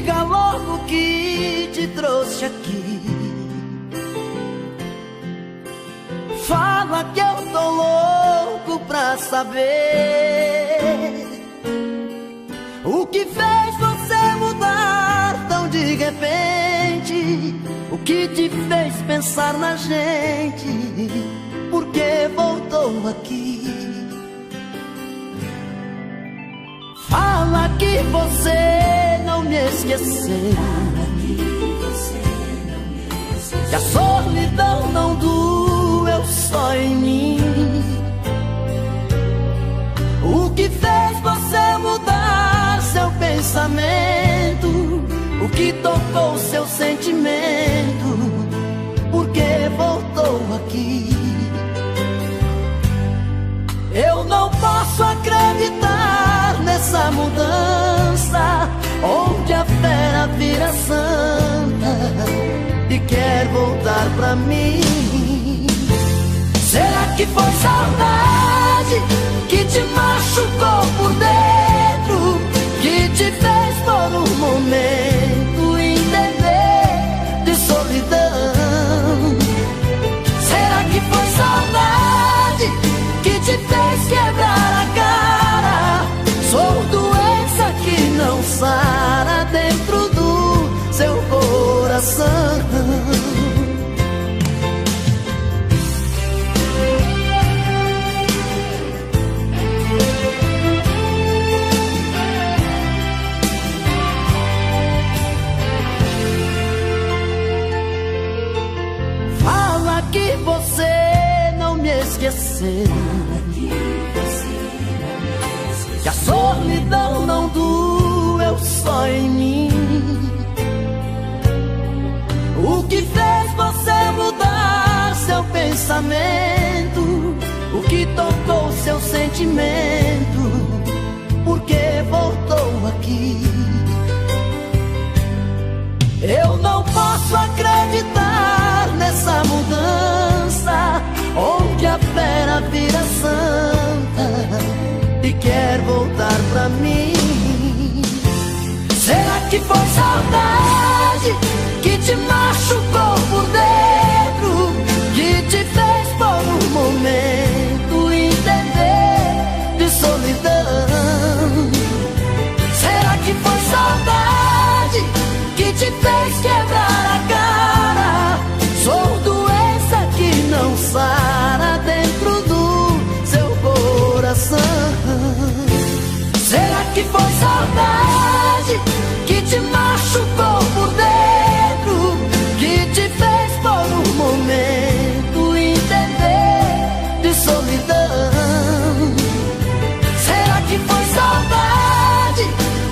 diga logo o que te trouxe aqui. Fala que eu tô louco pra saber o que fez você mudar tão de repente. O que te fez pensar na gente? Por que voltou aqui? Fala que você não me esqueceu, que a solidão não doeu só em mim. O que fez você mudar seu pensamento? O que tocou seu sentimento? Por que voltou aqui? Eu não posso acreditar nessa mudança, onde a fera vira santa e quer voltar pra mim. Será que foi saudade que te machucou por dentro, que te fez por um momento entender de solidão? Será que foi saudade que te fez quebrar a cara? Sou doença que não sara dentro do seu coração. Fala que você não me esqueceu, que a solidão não doeu só em mim. O que fez você mudar seu pensamento? O que tocou seu sentimento? Por que voltou aqui? Eu não posso acreditar nessa mudança, onde a fera vira santa e quer voltar pra mim. Será que foi saudade que te machucou por dentro, que te fez por um momento entender de solidão? Será que foi saudade que te fez quebrar a cara? Sou doença que não sara dentro do seu coração. Será que foi saudade que te machucou por dentro, que te fez por um momento entender de solidão? Será que foi saudade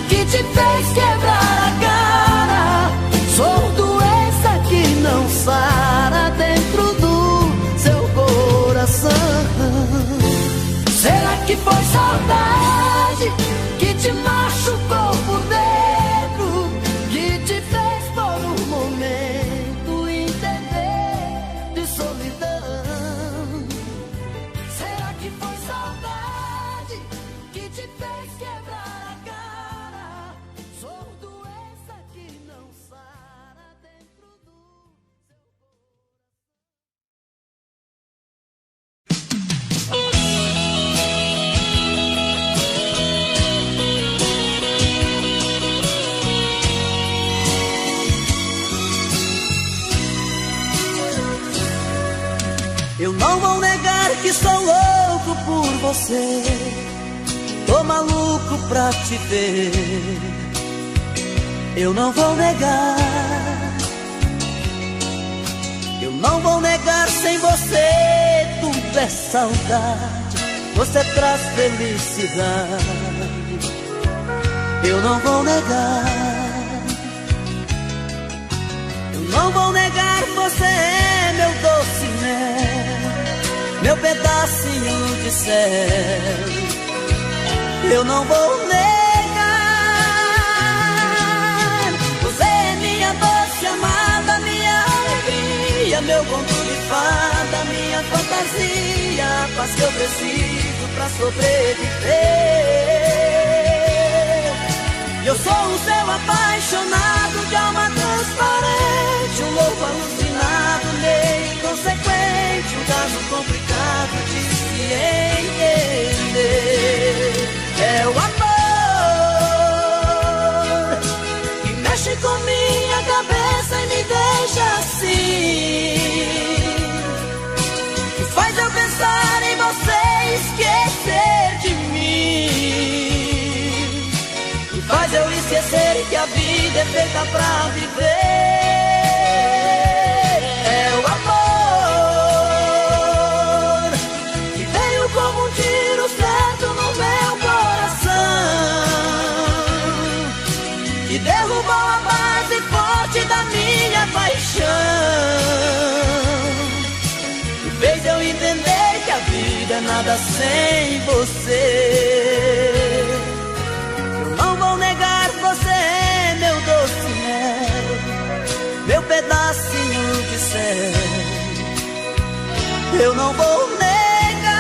que te fez quebrar a cara? Sou doença que não sara dentro do seu coração. Será que foi saudade que te machucou por dentro, que te fez por um momento entender de solidão? Será que foi saudade que te fez quebrar a cara? Sou doença que não sara dentro do seu Eu não vou negar que sou louco por você, tô maluco pra te ver. Eu não vou negar, eu não vou negar, sem você tudo é saudade, você traz felicidade. Eu não vou negar, eu não vou negar, você é meu doce mel, meu pedacinho de céu. Eu não vou negar, você é minha doce amada, minha alegria, meu conto de fada, minha fantasia, a paz que eu preciso pra sobreviver. E Eu sou o seu apaixonado de alma transparente, um louco alucinado, meio inconsequente, um caso complicado de se entender. É o amor que mexe com minha cabeça e me deixa assim, que faz eu pensar em você e esquecer de mim, que faz eu esquecer que a vida é feita pra viver. É o amor que veio como um tiro certo no meu coração, que derrubou a base forte da minha paixão, que fez eu entender que a vida é nada sem você. Eu não vou negar, você é meu doce mel, meu pedacinho de céu. Eu não vou negar,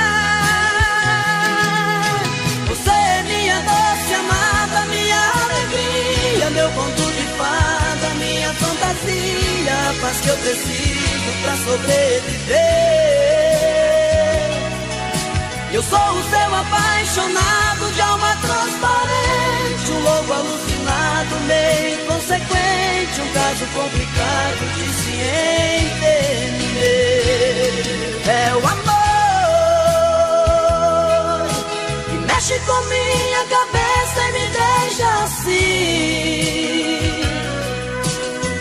você é minha doce amada, minha alegria, meu conto de fada, minha fantasia, a paz que eu preciso pra sobreviver. Eu sou o seu apaixonado de alma transparente, um louco alucinado, meio inconsequente, um caso complicado de se entender. É o amor que mexe com minha cabeça e me deixa assim,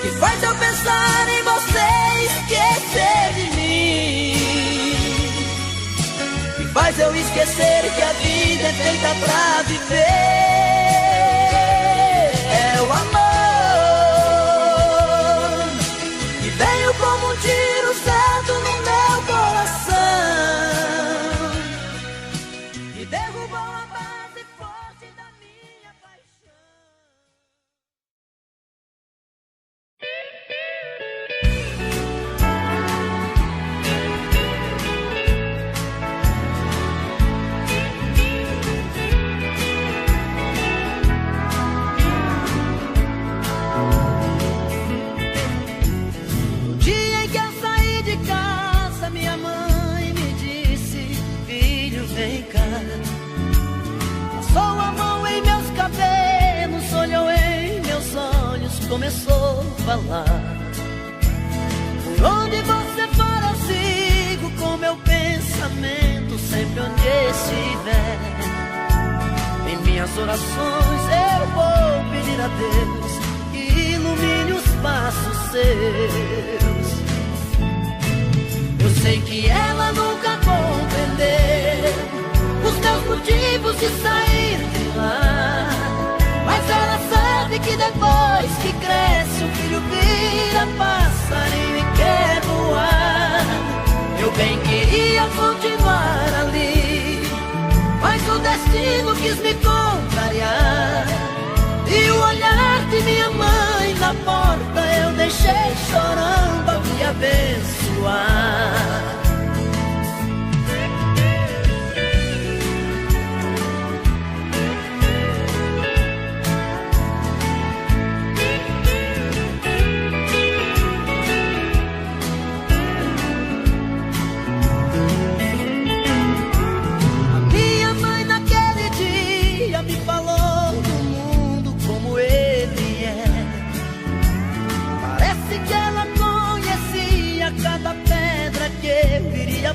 que faz eu pensar em você e esquecer de mim, que faz eu esquecer que a vida é feita pra viver. É o amor que veio como um tiro certo no meu coração, que derrubou a base forte da minha paixão. No dia em que eu saí de casa, minha mãe me disse: filho, vem cá. Passou a mão em meus cabelos, olhou em meus olhos, começou a falar: por onde você for eu sigo com meu pensamento, sempre onde estiver. Em minhas orações eu vou pedir a Deus que ilumine os passos seus. Eu sei que ela nunca compreendeu os meus motivos de sair de lá, mas ela sabe que depois que cresce o filho vira passarinho e quer voar. Eu bem queria continuar ali, mas o destino quis me contrariar, e o olhar de minha mãe na porta eu deixei chorando a me abençoar.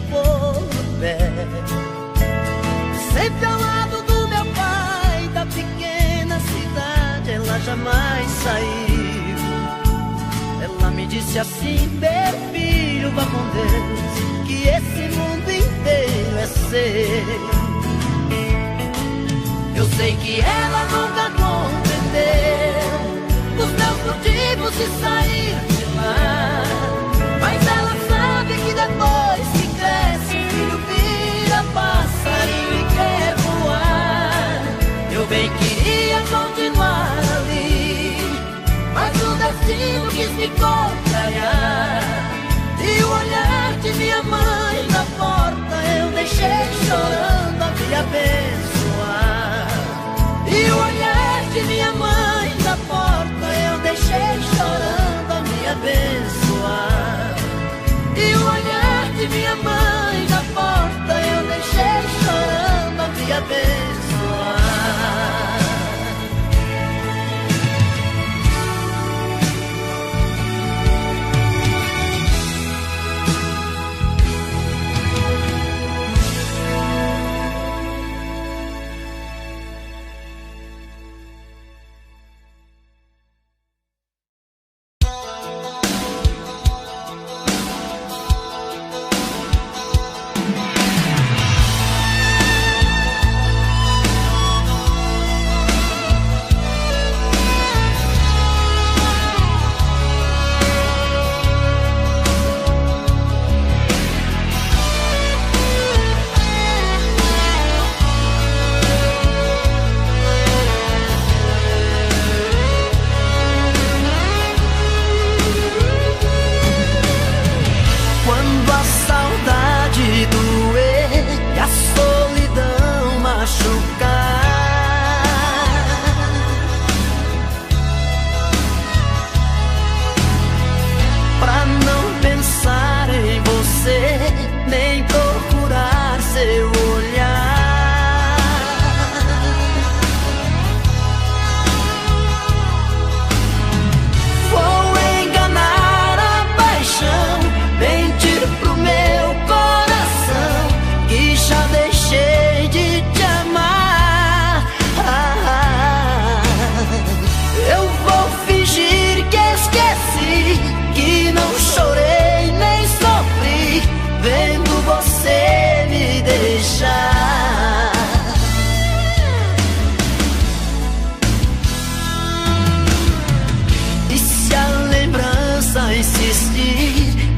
Por pé, sempre ao lado do meu pai, da pequena cidade ela jamais saiu. Ela me disse assim: meu filho, vá com Deus, que esse mundo inteiro é seu. Eu sei que ela nunca compreendeu os meus motivos de sair de lá, mas ela sabe que depois que cresce o filho vira passarinho e quer voar. Eu bem queria continuar ali, mas o destino quis me contrariar, e o olhar de minha mãe na porta eu deixei chorando a me abençoar. E o olhar de minha mãe abençoar.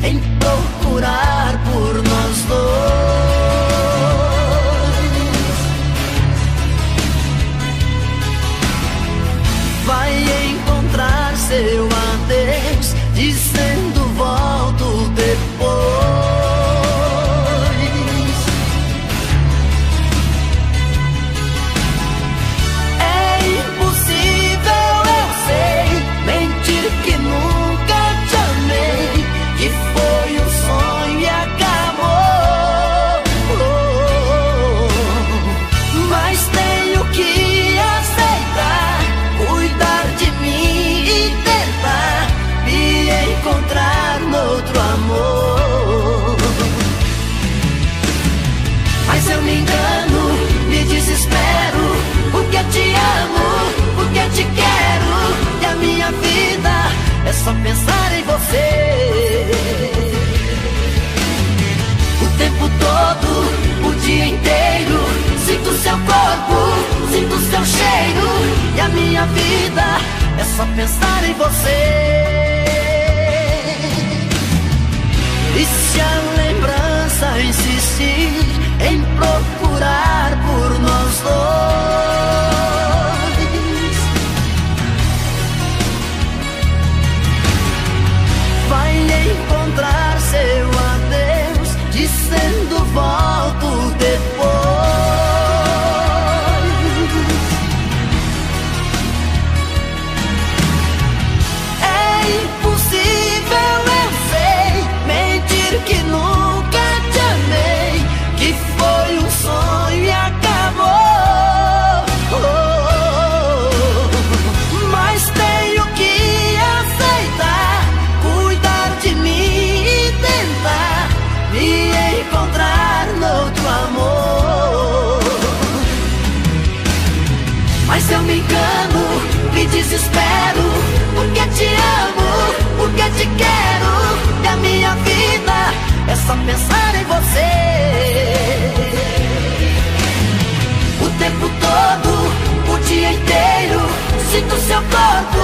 Em procurar por nós dois, vai encontrar seu adeus, dizendo volto depois. É impossível, eu sei, mentir que nunca te amei, que foi um sonho e acabou. Mas tenho que aceitar, cuidar de mim e tentar me encontrar noutro amor. Mas eu me engano, me desespero, porque te amo, porque te quero, e a minha vida é só pensar em você. O tempo todo, o dia inteiro, sinto seu corpo, sinto seu cheiro, e a minha vida é só pensar em você. E se a lembrança insistir em procurar por nós dois, vai encontrar seu adeus, dizendo volto depois. É impossível, eu sei, mentir que nunca te amei, que foi um sonho e acabou. Mas tenho que aceitar, cuidar de mim e tentar me encontrar noutro amor. Mas eu me engano, me desespero, porque te amo, porque te quero, e a minha vida é só pensar em você. O tempo todo, o dia inteiro, sinto seu corpo,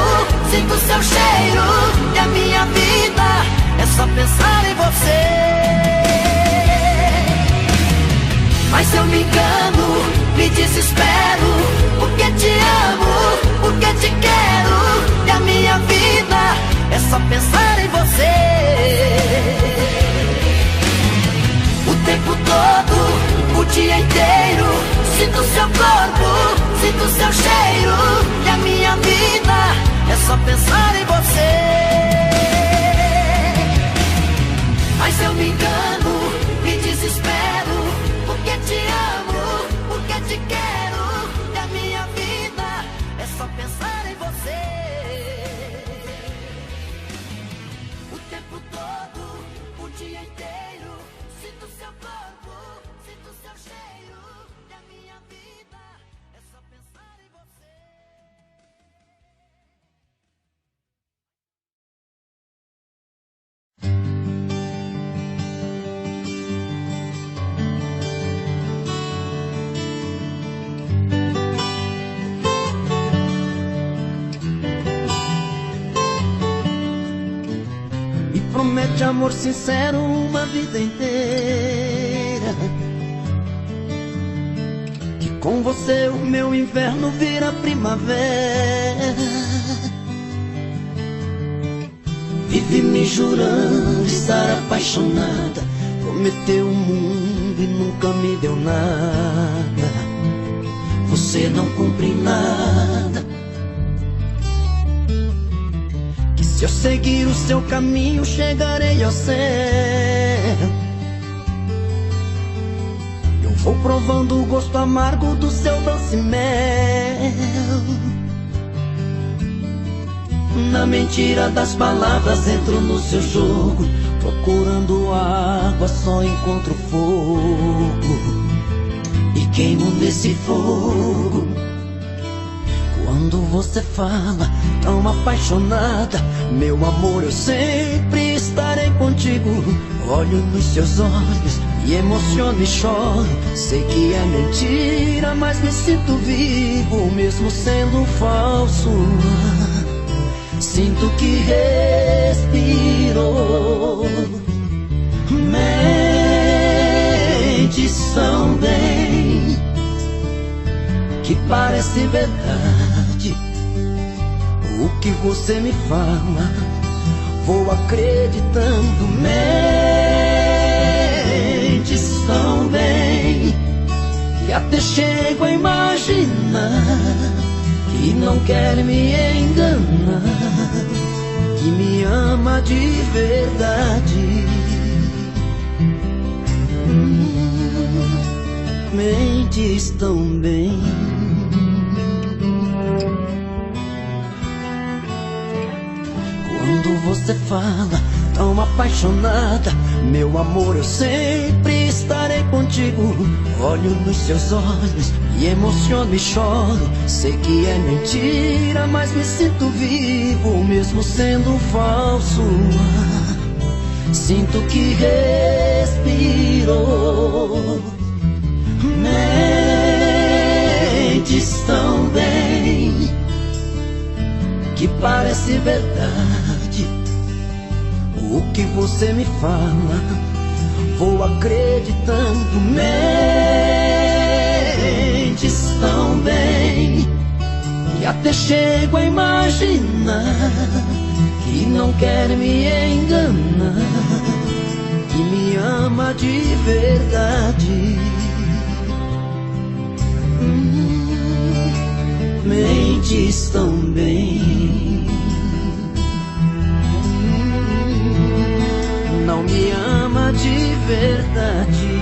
sinto seu cheiro, e a minha vida é só pensar em você. Mas eu me engano, me desespero, porque te amo, porque te quero, e a minha vida é só pensar em você. O tempo todo, o dia inteiro, sinto seu corpo, sinto seu cheiro, e a minha vida é só pensar em você. Mas eu me engano, me desespero, porque te amo, porque te quero. promete amor sincero uma vida inteira, que com você o meu inverno vira primavera. Vive me jurando estar apaixonada, prometeu o mundo e nunca me deu nada. Você não cumpre nada, que se eu seguir o seu caminho chegarei ao céu. Eu vou provando o gosto amargo do seu doce mel. Na mentira das palavras entro no seu jogo, procurando água só encontro fogo, e queimo nesse fogo. Quando você fala tão apaixonada, meu amor, eu sempre estarei contigo. Olho nos seus olhos e emociono e choro. Sei que é mentira, mas me sinto vivo, mesmo sendo falso. Sinto que respiro. Mentes tão bem, que parece verdade. O que você me fala, vou acreditando. Mentes tão bem, que até chego a imaginar que não quer me enganar, que me ama de verdade. Mentes tão bem. Quando você fala tão apaixonada, meu amor, eu sempre estarei contigo. Olho nos seus olhos e emociono e choro. Sei que é mentira, mas me sinto vivo, mesmo sendo falso. Sinto que respiro. Mentes tão bem, que parece verdade. O que você me fala, vou acreditando. Mentes tão bem, que até chego a imaginar que não quer me enganar, que me ama de verdade. Mentes tão bem, não me ama de verdade.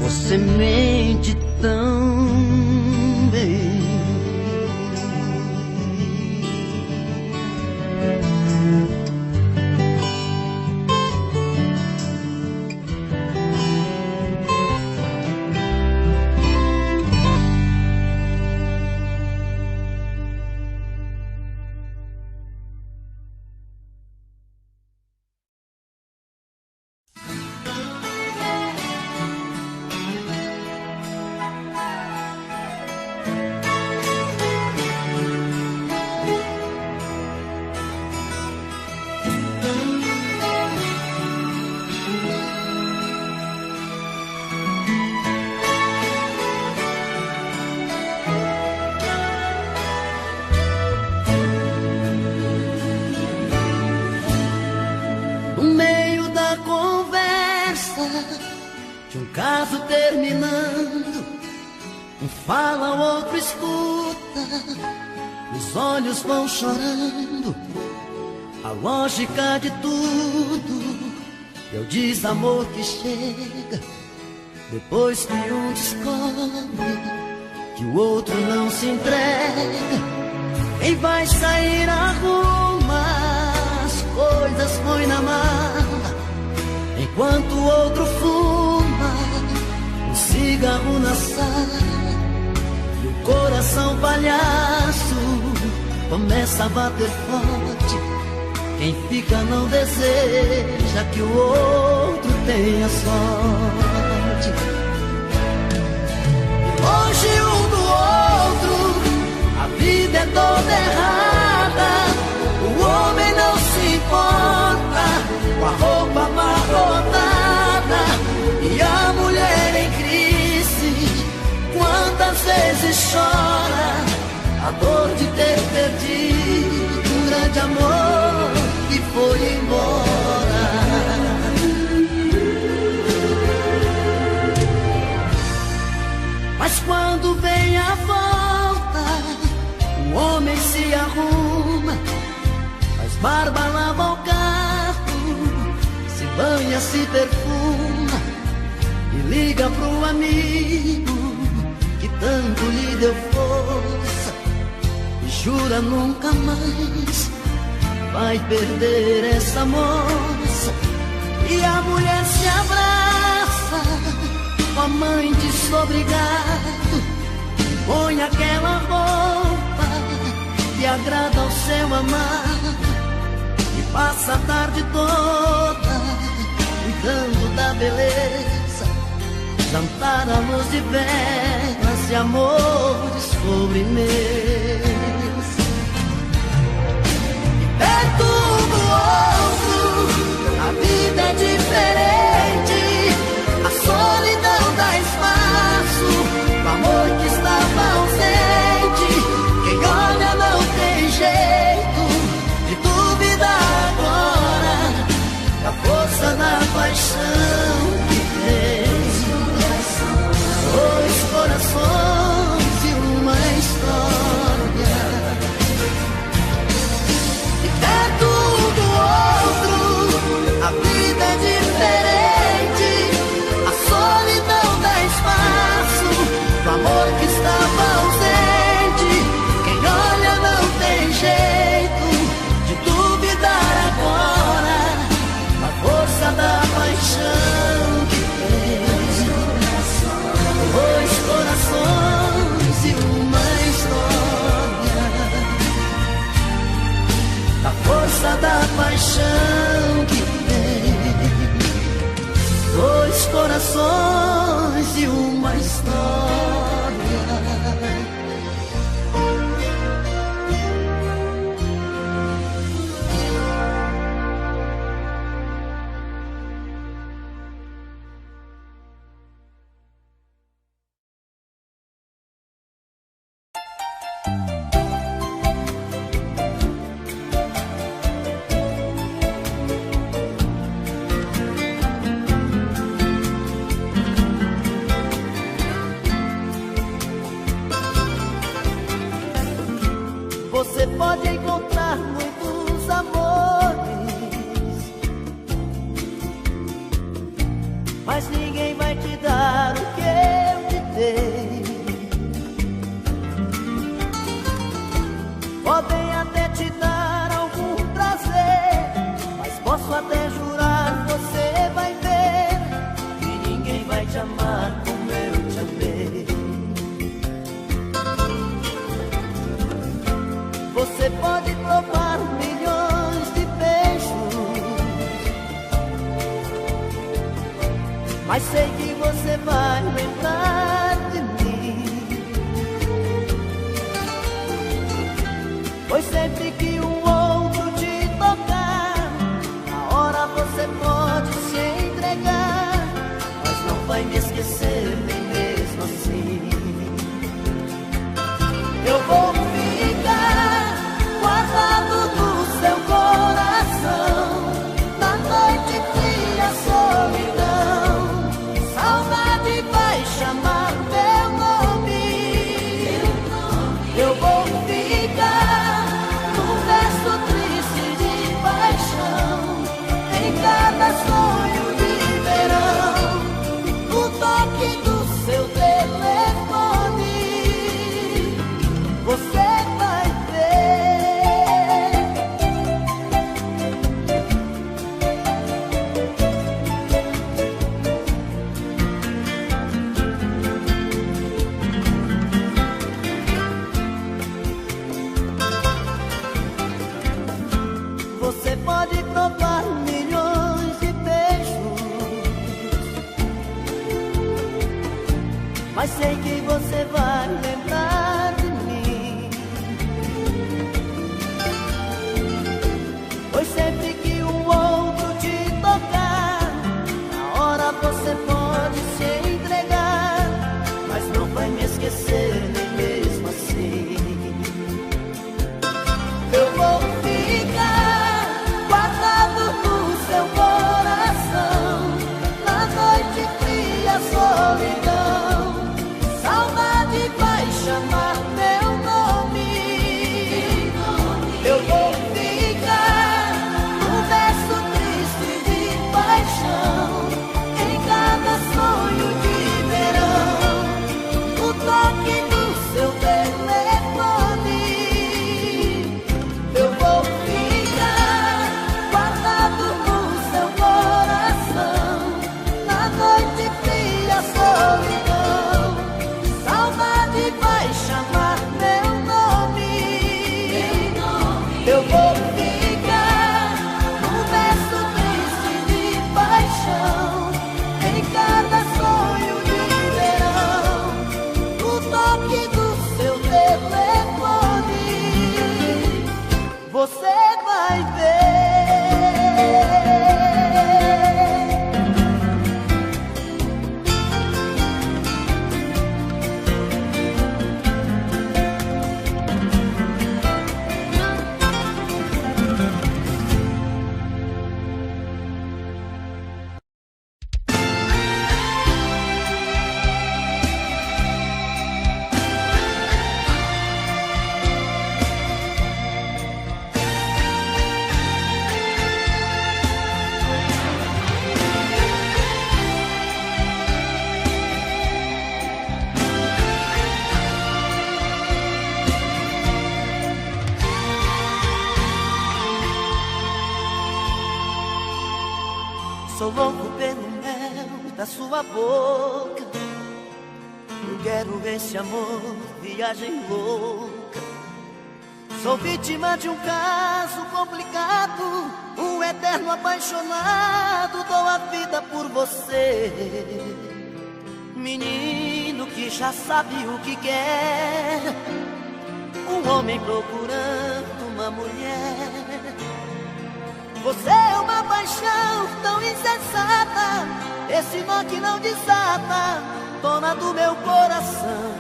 Você mente tão bem. De um caso terminando, um fala, o outro escuta, os olhos vão chorando. A lógica de tudo é o desamor que chega depois que um descobre que o outro não se entrega. Quem vai sair arruma as coisas, põe na mala, enquanto o outro fuma um cigarro na sala. E o coração palhaço começa a bater forte. Quem fica não deseja que o outro tenha sorte. E longe um do outro, a vida é toda errada. O barba lava o carro, se banha, se perfuma e liga pro amigo que tanto lhe deu força e jura nunca mais vai perder essa moça. E a mulher se abraça com a mãe desobrigado, põe aquela roupa que agrada ao seu amado e passa a tarde toda cuidando da beleza, jantar à luz de velas e amor de sobremesa. Perto do outro, a vida é diferente, a solidão dá espaço, o amor que estava ausente. Quem olha não tem jeito de duvidar agora da força da paixão que tem. Dois corações e uma história. Perto do outro, a vida é diferente, a solidão dá espaço, o amor que estava ausente. Quem olha não tem jeito de duvidar agora a força da paixão que tem. Dois corações e uma história, a força da paixão que tem. Dois corações e uma história. Você pode encontrar muitos amores, mas ninguém vai te dar o que eu te dei. Podem até te dar algum prazer, mas posso até jurar, você vai ver que ninguém vai te amar como eu te amei. Você pode provar milhões de beijos, mas sei que você vai lembrar de mim. Pois sempre que um outro te tocar, na hora você pode se entregar, mas não vai me esquecer nem mesmo assim. Eu vou ficar guardado no seu coração, na noite fria, solidão. Saudade vai chamar meu nome. Eu vou ficar num verso triste de paixão, em cada sonho de verão, no toque do seu telefone. Você vai ver. Você pode provar milhões de beijos, mas sei que você vai lembrar de mim. Pois sempre que um outro te tocar, na hora você pode se entregar, mas não vai me esquecer nem mesmo assim. Eu vou ficar guardado no seu coração, na noite fria, solidão. Saudade vai chamar na sua boca. Eu quero esse amor, viagem louca. Sou vítima de um caso complicado, um eterno apaixonado. Dou a vida por você, menino que já sabe o que quer. Um homem procurando uma mulher. Você é uma paixão tão insensata, esse nó que não desata, dona do meu coração.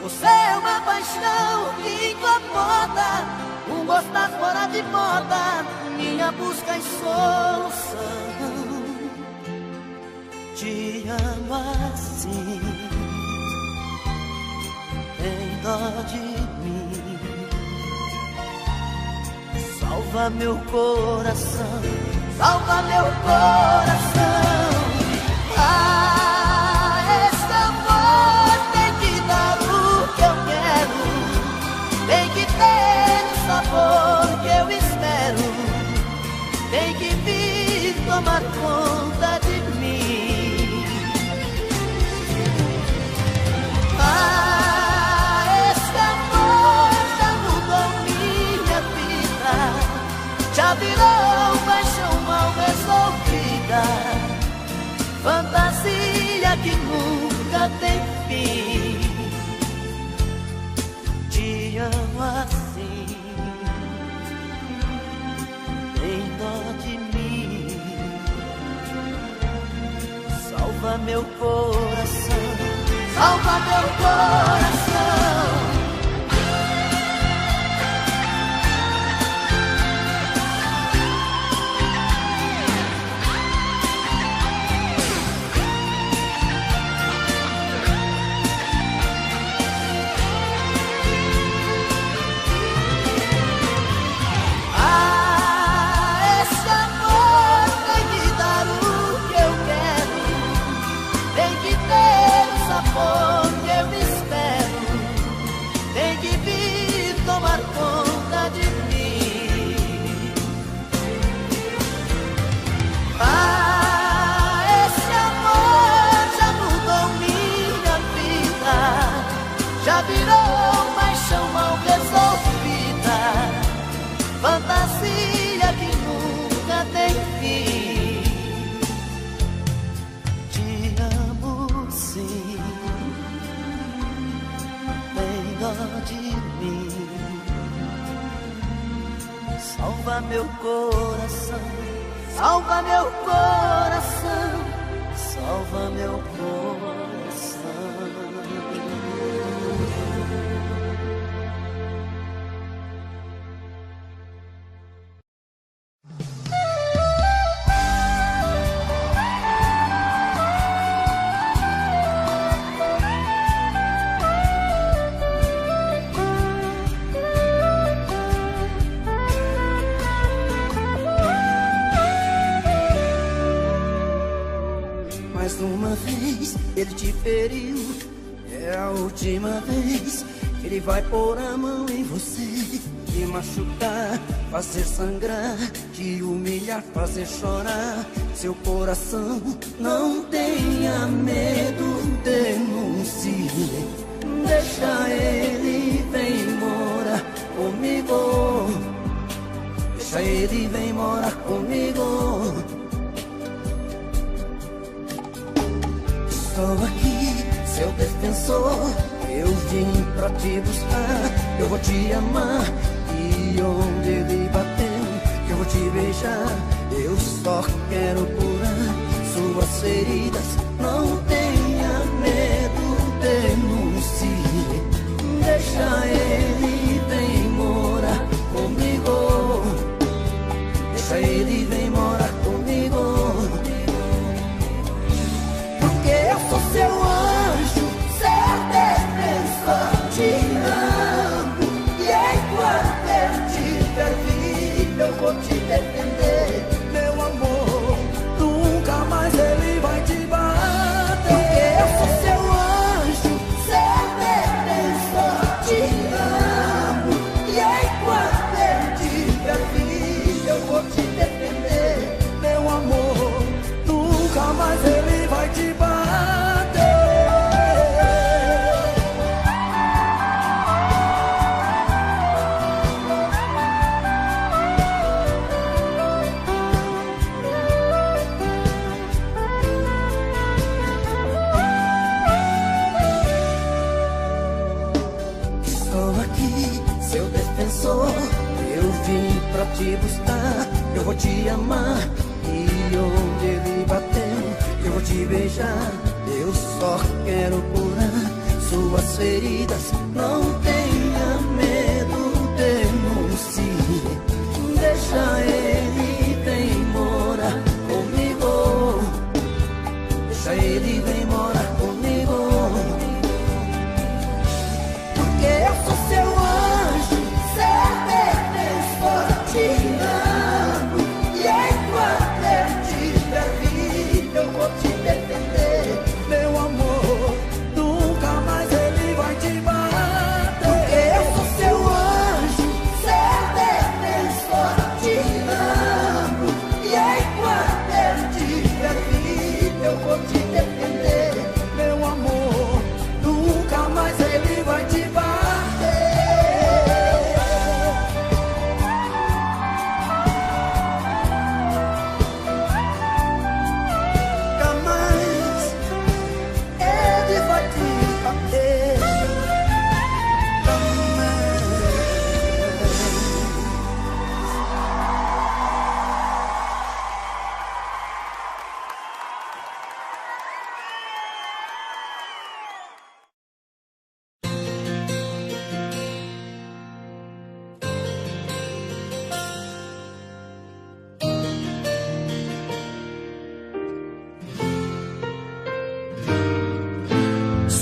Você é uma paixão que incomoda, um gostar fora de moda, minha busca e solução. Te amo assim, tem dó de mim. Salva meu coração, salva meu coração. Ah, esse amor tem que dar o que eu quero, tem que ter o sabor que eu espero, tem que vir tomar conta de mim. Ah, esse amor já mudou minha vida, já virou paixão mal resolvida, fantasia que nunca tem fim. Te amo assim, tem dó de mim. Salva meu coração, salva meu coração. Que eu espero, tem que vir tomar conta de mim. Ah, esse amor já mudou minha vida, já virou paixão mal resolvida, fantasia que nunca tem fim. Te amo sim, de mim. Salva meu coração, salva meu coração, salva meu coração. Uma vez ele te feriu, é a última vez que ele vai pôr a mão em você, te machucar, fazer sangrar, te humilhar, fazer chorar seu coração. Não tenha medo, denuncie, deixa ele, vem morar comigo, deixa ele, vem morar comigo. Estou aqui, seu defensor, eu vim pra te buscar, eu vou te amar, e onde ele bateu, eu vou te beijar, eu só quero curar suas feridas. Não tenha medo, denuncie, deixa ele, vem morar comigo, deixa ele, vem morar comigo. Eu sou seu anjo, seu defensor, te amo, e enquanto eu tiver vida eu vou te defender, meu amor. Nunca mais ele vai te bater. te buscar, eu vou te amar. E onde ele bateu, eu vou te beijar. Eu só quero curar suas feridas. Não tenha medo, denuncie. Deixa ele vem morar comigo. Deixa ele vem morar comigo. Porque eu sou seu anjo, seu defensor, te amo. E enquanto eu tiver vida, eu vou te defender. Meu amor, nunca mais ele vai te bater. Porque eu sou seu anjo, seu defensor, te amo. E enquanto eu tiver vida, eu vou te defender. Meu amor, nunca mais ele vai te bater. Nunca mais ele vai te bater. Nunca mais.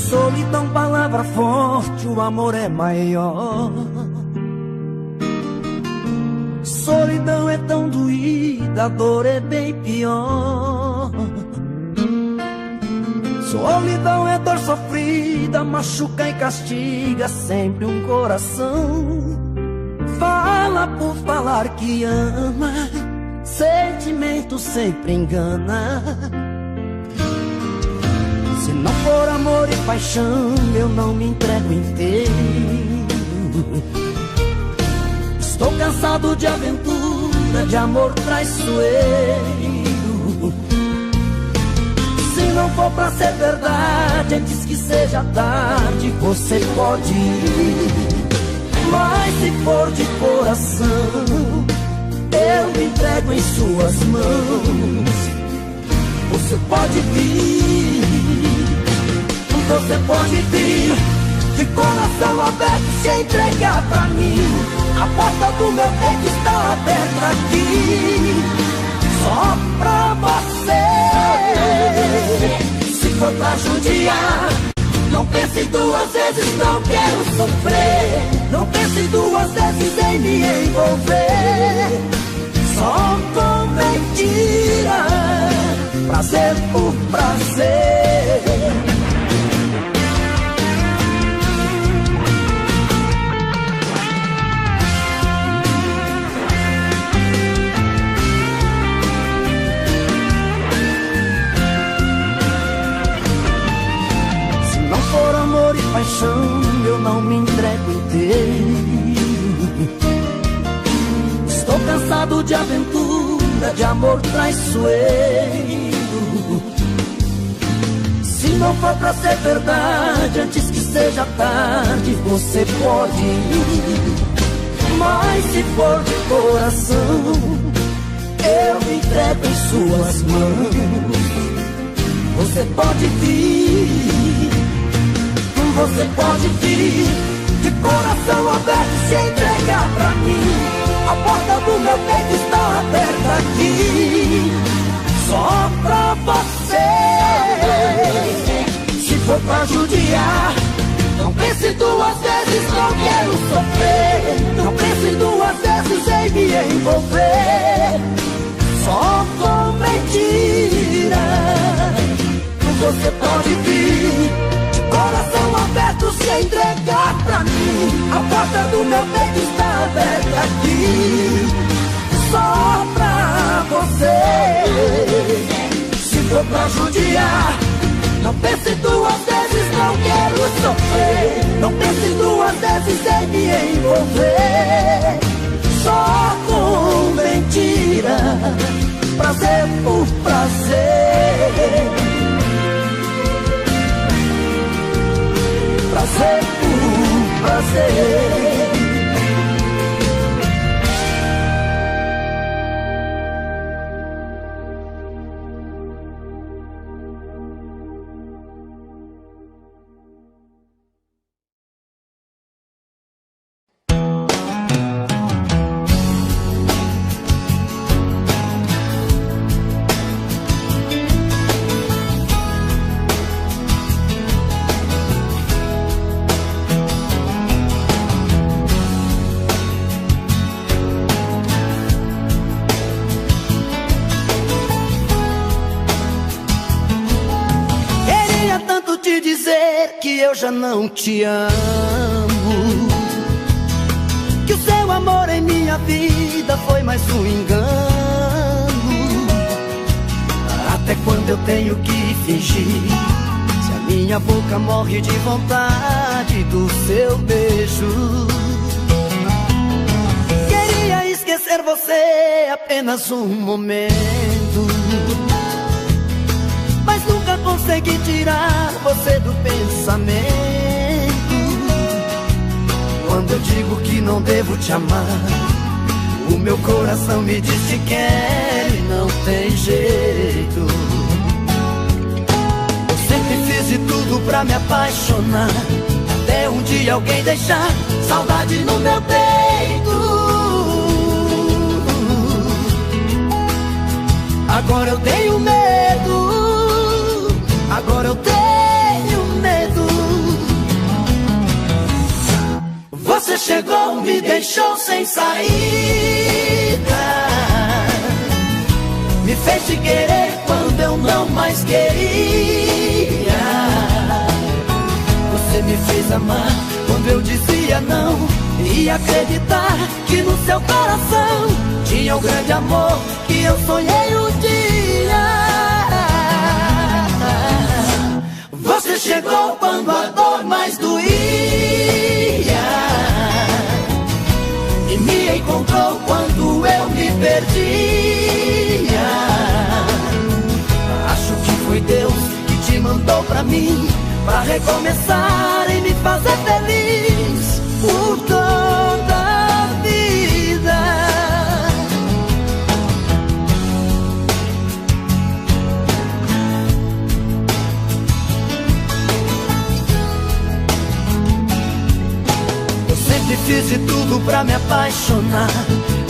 Solidão, palavra forte, o amor é maior. Solidão é tão doída, a dor é bem pior. Solidão é dor sofrida, machuca e castiga sempre um coração. Fala por falar que ama, sentimento sempre engana. Se não for amor e paixão, eu não me entrego inteiro. Estou cansado de aventura, de amor traiçoeiro. Se não for pra ser verdade, antes que seja tarde, você pode ir. Mas se for de coração, eu me entrego em suas mãos. Você pode vir, você pode vir, de coração aberto se entregar pra mim. A porta do meu peito está aberta aqui, só pra você. Se for pra judiar, não pense duas vezes, não quero sofrer. Não pense duas vezes em me envolver, só com mentira, prazer por prazer. For amor e paixão, eu não me entrego inteiro. Estou cansado de aventura, de amor traiçoeiro. Se não for pra ser verdade, antes que seja tarde, você pode ir. Mas se for de coração, eu me entrego em suas mãos. Você pode vir, você pode vir, de coração aberto se entregar pra mim. A porta do meu peito está aberta aqui, só pra você. Se for pra judiar, não pense duas vezes, não quero sofrer. Não pense duas vezes em me envolver, só com mentira. Você pode vir, coração aberto se entregar pra mim. A porta do meu peito está aberta aqui, só pra você. Se for pra judiar, não pense duas vezes, não quero sofrer. Não pense duas vezes em me envolver, só com mentira, prazer por prazer. Prazer por prazer. que eu já não te amo, que o seu amor em minha vida foi mais um engano. Até quando eu tenho que fingir, se a minha boca morre de vontade do seu beijo? Queria esquecer você apenas um momento, mas nunca consegui tirar você do pensamento. Quando eu digo que não devo te amar, o meu coração me diz que quer e não tem jeito. Eu sempre fiz de tudo pra me apaixonar, até um dia alguém deixar saudade no meu peito. Agora eu tenho medo, agora eu tenho medo. Você chegou, me deixou sem saída, me fez te querer quando eu não mais queria. Você me fez amar quando eu dizia não, e acreditar que no seu coração tinha o grande amor que eu sonhei um dia. Você chegou quando a dor mais doía e me encontrou quando eu me perdia. Acho que foi Deus que te mandou pra mim, pra recomeçar e me fazer feliz por toda a vida. Eu sempre fiz de tudo pra me apaixonar,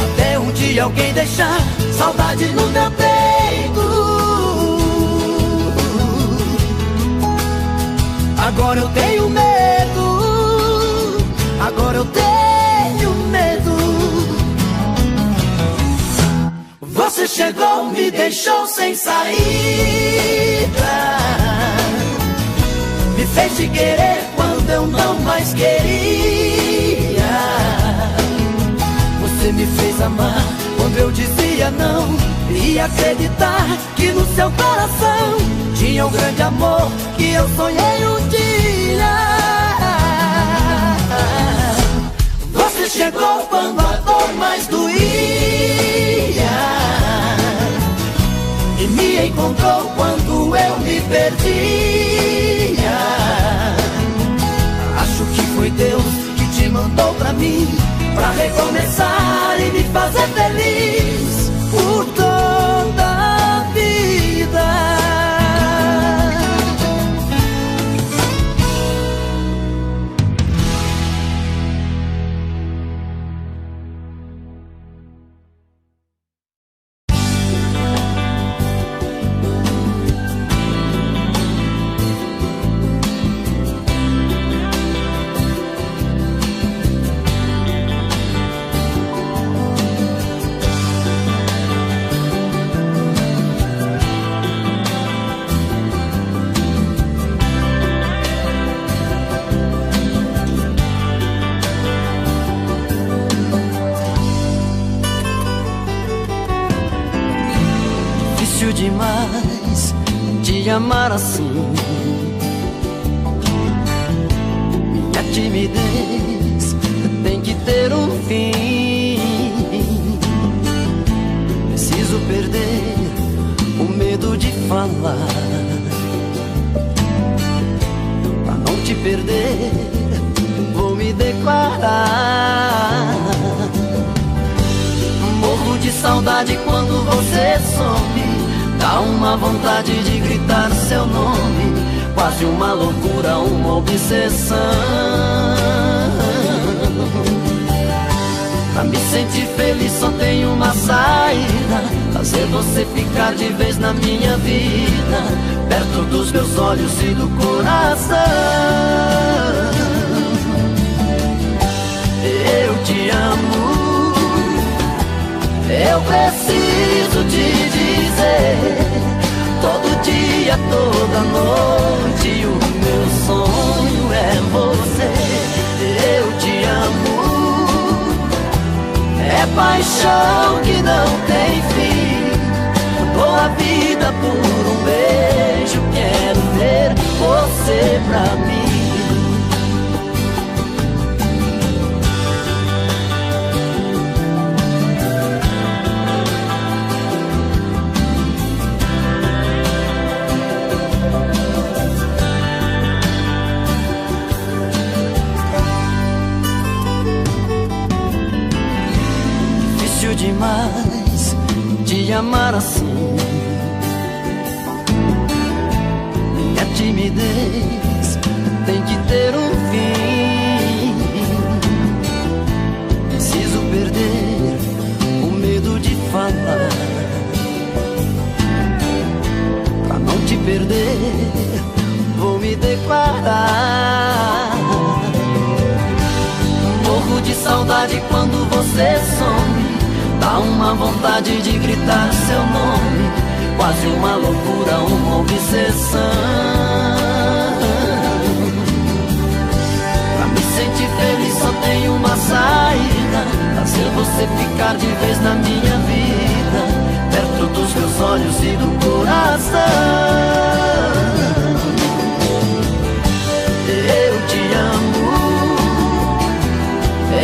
até um dia alguém deixar saudade no meu peito. Agora eu tenho medo, agora eu tenho medo. Você chegou, me deixou sem saída, me fez te querer quando eu não mais queria. Você me fez amar quando eu dizia não, e acreditar que no seu coração tinha um grande amor que eu sonhei um dia. Você chegou quando a dor mais doía e me encontrou quando eu me perdia. Acho que foi Deus que te mandou pra mim, pra recomeçar e me fazer feliz por toda a vida. Demais te amar assim, minha timidez tem que ter um fim. Preciso perder o medo de falar, pra não te perder vou me declarar. Morro de saudade quando você some, dá uma vontade de gritar seu nome, quase uma loucura, uma obsessão. Pra me sentir feliz só tem uma saída, fazer você ficar de vez na minha vida, perto dos meus olhos e do coração. Eu te amo, eu preciso te dizer, todo dia, toda noite, o meu sonho É paixão que não tem fim. Dou a vida por um beijo. Quero ter você pra mim. Demais te amar assim. Minha timidez tem que ter um fim. Preciso perder o medo de falar. Pra não te perder, vou me declarar. Morro de saudade quando você some. Dá uma vontade de gritar seu nome, quase uma loucura, uma obsessão. Pra me sentir feliz só tem uma saída: fazer você ficar de vez na minha vida, perto dos meus olhos e do coração. Eu te amo,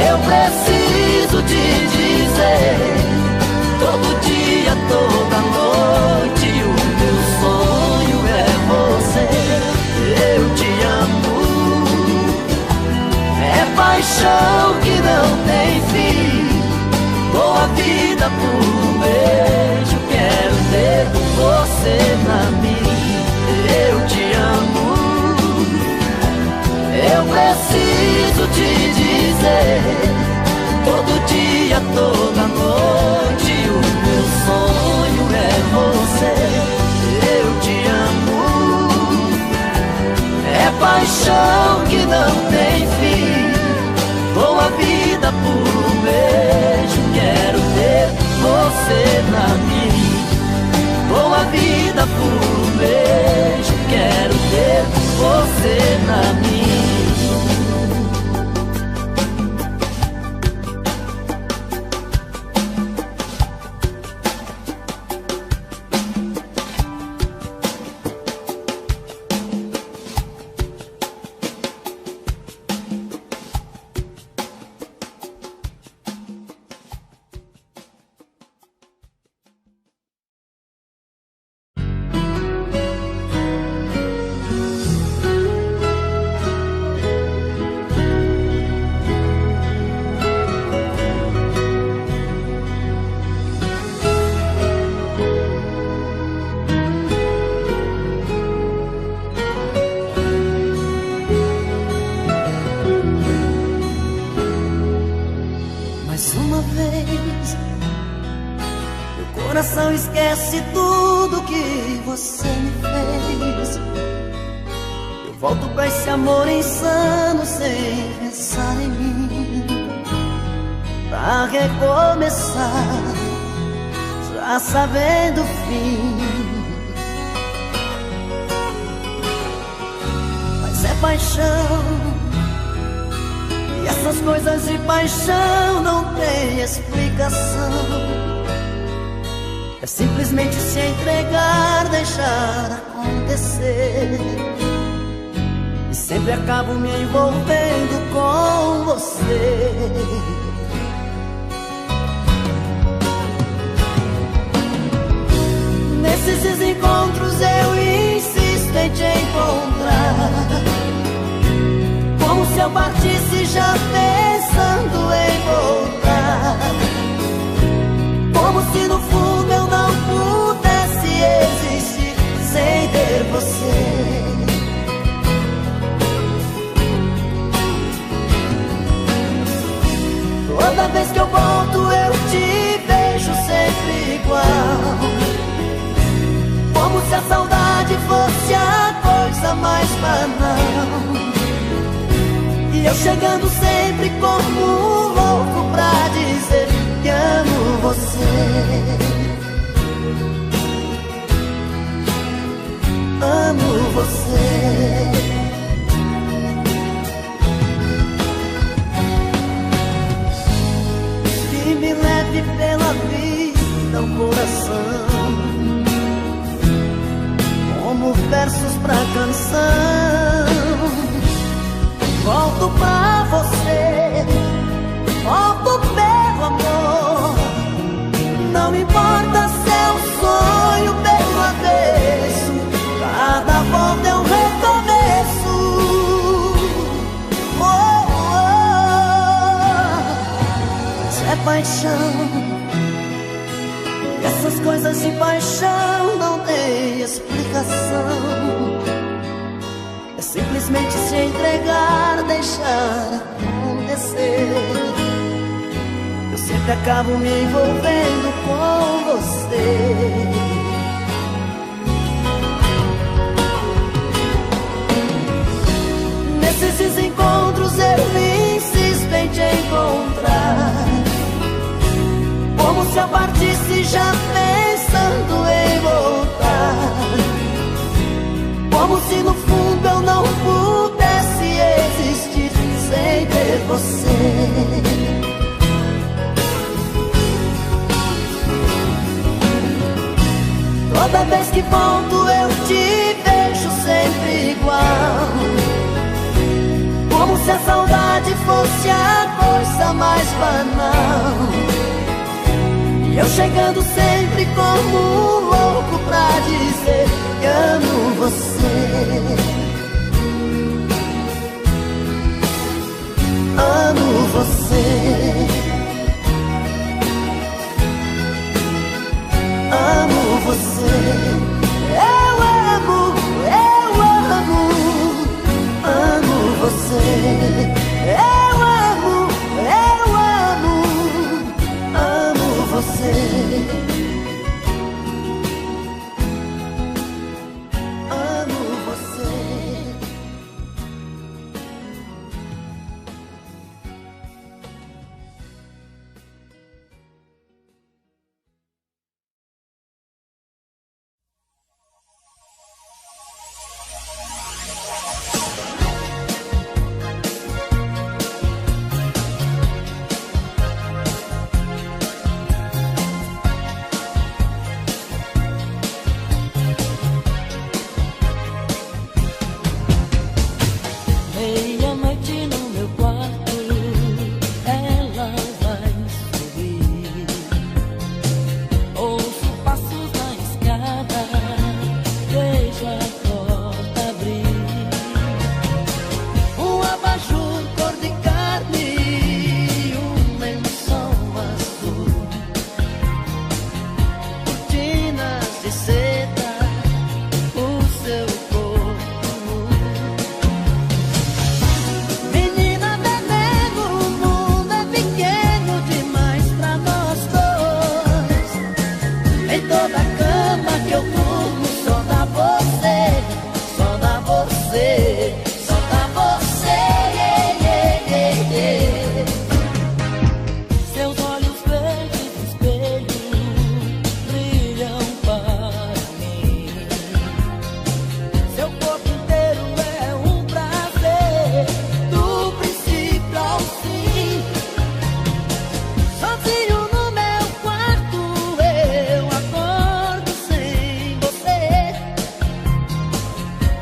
eu preciso te dizer. Todo dia, toda noite, o meu sonho é você. Eu te amo. É paixão que não tem fim. Dou a vida por um beijo. Quero ter você pra mim. Eu te amo. Eu preciso te dizer. Todo dia, toda noite, o meu sonho é você. Eu te amo. É paixão que não tem fim. Dou a vida por um beijo. Quero ter você pra mim. Dou a vida por um beijo. Quero ter você pra mim. Esquece tudo que você me fez. Eu volto pra esse amor insano sem pensar em mim, pra recomeçar, já sabendo o fim. Mas é paixão, e essas coisas de paixão não tem explicação. É simplesmente se entregar, deixar acontecer. E sempre acabo me envolvendo com você. Nesses desencontros eu insisto em te encontrar, como se eu partisse já pensando em voltar. Como se no fundo eu não pudesse existir sem ter você. Toda vez que eu volto eu te vejo sempre igual, como se a saudade fosse a coisa mais banal. E eu chegando sempre como um louco pra dizer que amo você. Amo você. Que me leva canção. Volto pra você, volto pelo amor. Não importa se é um sonho pelo avesso, cada volta é um recomeço. Mas é paixão, e essas coisas de paixão não tem explicação. É simplesmente se entregar, deixar acontecer. Eu sempre acabo me envolvendo com você. Nesses desencontros eu insisto em te encontrar, como se eu partisse já pensando em voltar, como se no fundo eu não pudesse existir sem ter você. Toda vez que volto eu te vejo sempre igual, como se a saudade fosse a coisa mais banal. E eu chegando sempre como um louco pra dizer que amo você. Amo você. Amo você. Eu amo você. Eu amo você. Amo você.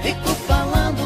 Fico falando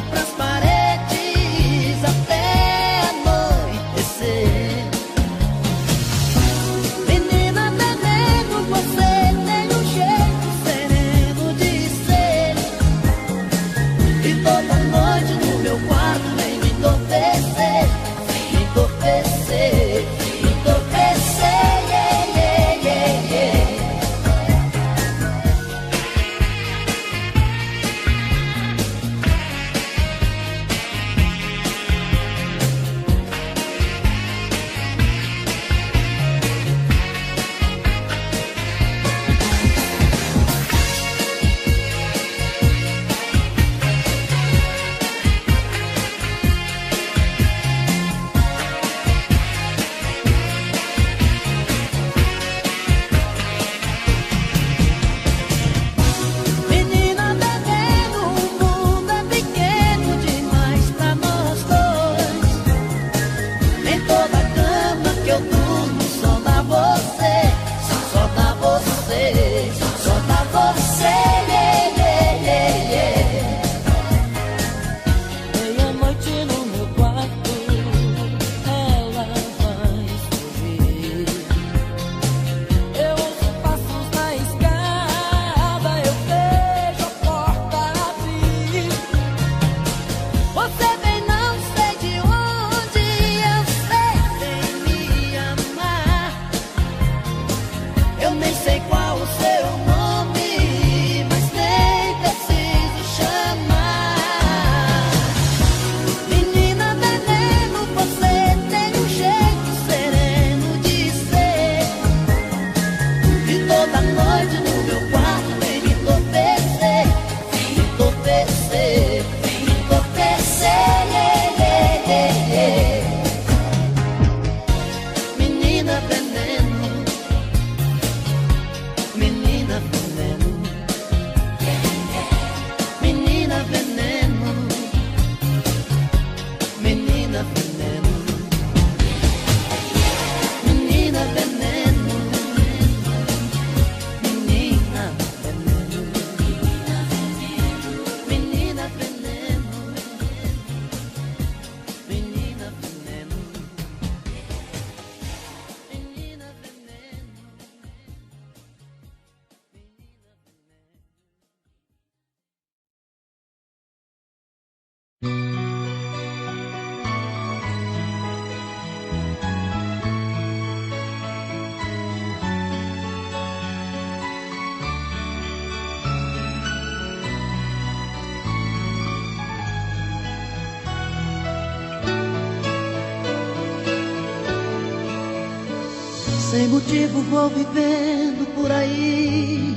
Sem motivo vou vivendo por aí,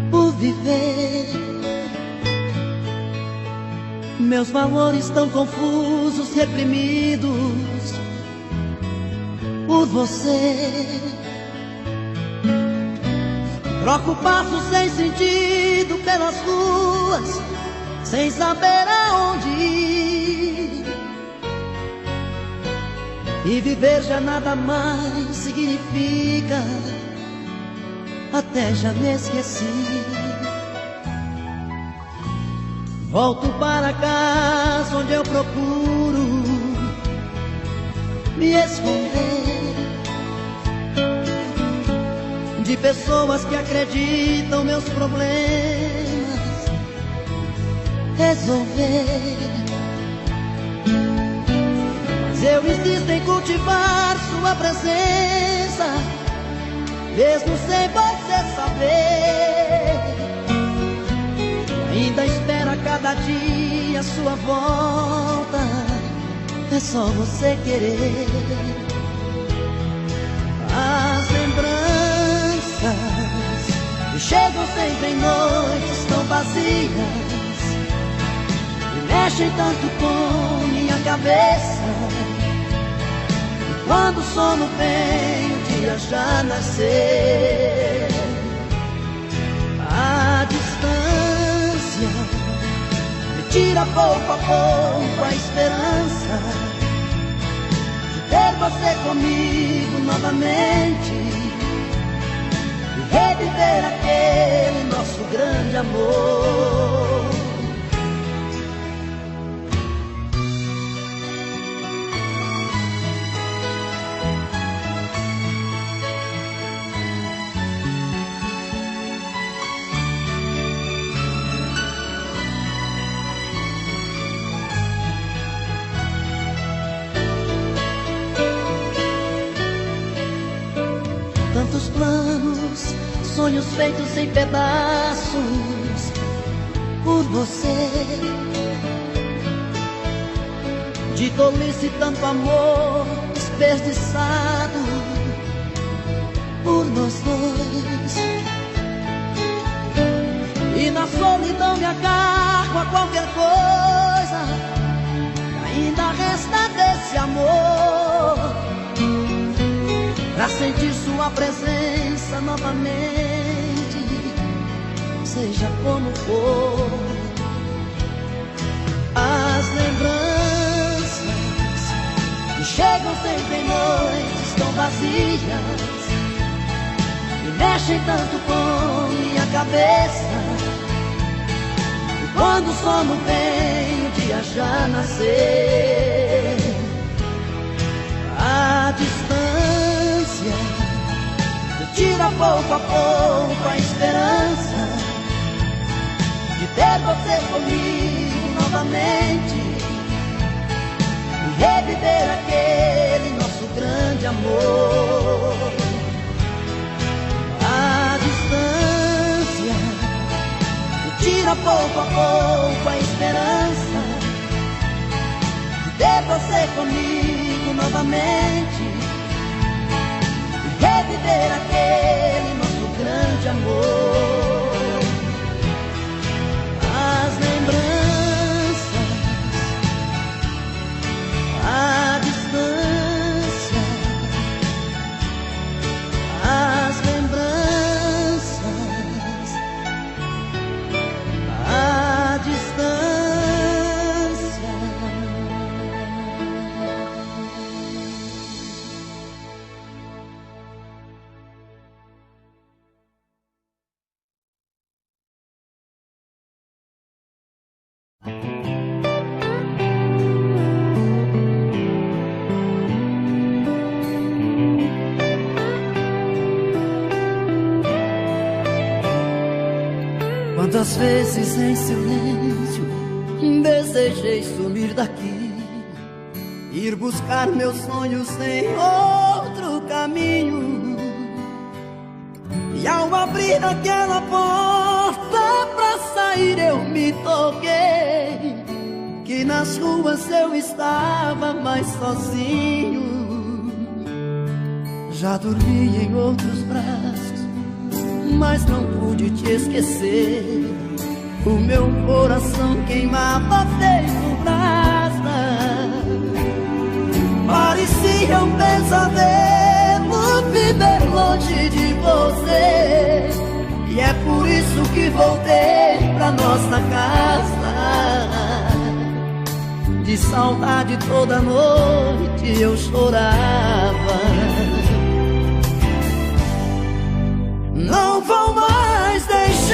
por viver. Meus valores tão confusos, reprimidos por você. Troco passos sem sentido pelas ruas, sem saber aonde ir. E viver já nada mais significa, até já me esqueci. Volto para casa onde eu procuro me esconder de pessoas que acreditam meus problemas resolver. Mas eu insisto em cultivar sua presença, mesmo sem você saber. Ainda espera cada dia a sua volta, é só você querer. As lembranças que chegam sempre em noites tão vazias e mexem tanto com minha cabeça. E quando o sono vem, o dia já nasceu. A distância me tira pouco a pouco a esperança de ter você comigo novamente e reviver aquele nosso grande amor. Tantos planos, sonhos feitos em pedaços por você. De tolice tanto amor desperdiçado por nós dois. E na solidão me agarro a qualquer coisa que ainda resta desse amor, pra sentir sua presença novamente, seja como for. As lembranças que chegam sempre em noites tão vazias e mexem tanto com minha cabeça. E quando o sono vem, o dia já nasceu. A distância me tira pouco a pouco a esperança de ter você comigo novamente e reviver aquele nosso grande amor. A distância me tira pouco a pouco a esperança de ter você comigo novamente e reviver aquele nosso grande amor. As lembranças, a distância, as lembranças, a distância. Quantas vezes em silêncio desejei sumir daqui, ir buscar meus sonhos em outro caminho. E ao abrir aquela porta pra sair eu me toquei que nas ruas eu estava mais sozinho. já dormi em outros braços, mas não pude te esquecer. O meu coração queimava feito brasa. Parecia um pesadelo viver longe de você, e é por isso que voltei pra nossa casa. De saudade toda noite eu chorava. Não vou mais deixar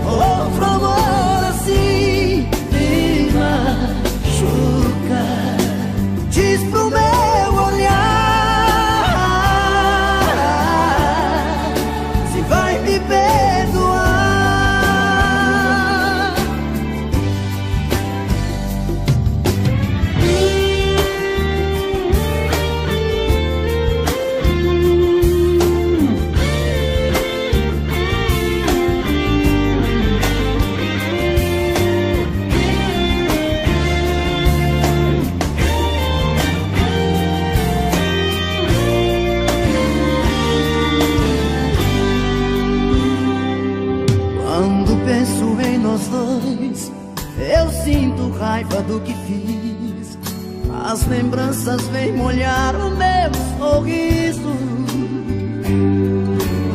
outro amor assim me machuca. Diz pro meu olhar se vai me perdoar. Eu sinto raiva do que fiz. As lembranças vêm molhar o meu sorriso.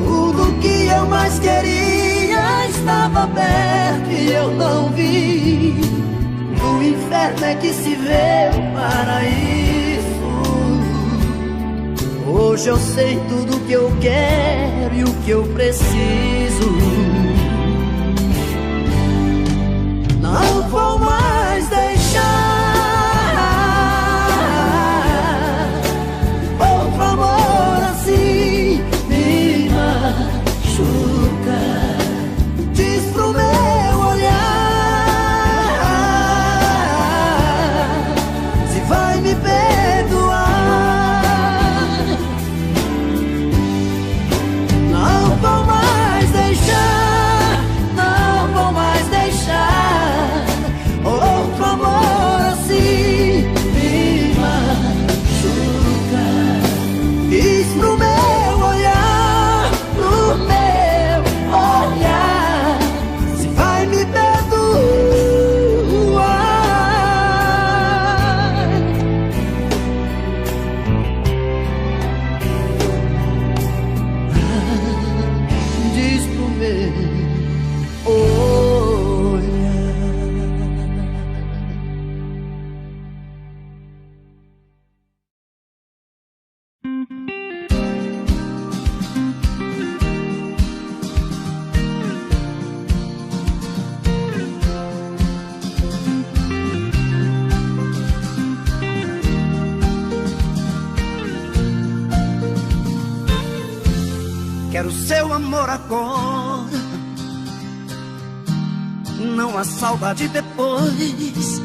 Tudo que eu mais queria estava perto e eu não vi. No inferno é que se vê o paraíso. Hoje eu sei tudo que eu quero e o que eu preciso. Não vou mais deixar outro amor assim me machuca. Diz pro meu olhar se vai me perdoar. Não vou mais deixar, não vou mais deixar outro amor assim me machuca. Diz pro meu olhar, pro meu olhar se vai me perdoar. Diz pro meu olhar. Quero seu amor agora, não há saudade depois.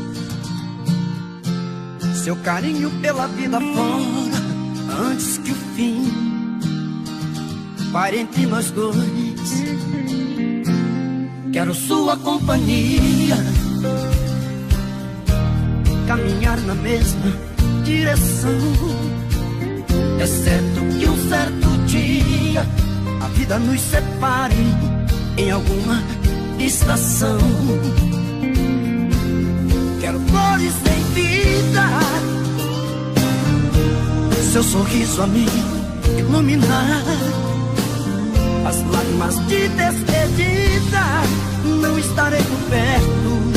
Seu carinho pela vida fora, antes que o fim pare entre nós dois. Quero sua companhia, caminhar na mesma direção. Exceto que um certo dia a vida nos separe em alguma estação. Quero flores em vida, seu sorriso a me iluminar. As lágrimas de despedida não estarei por perto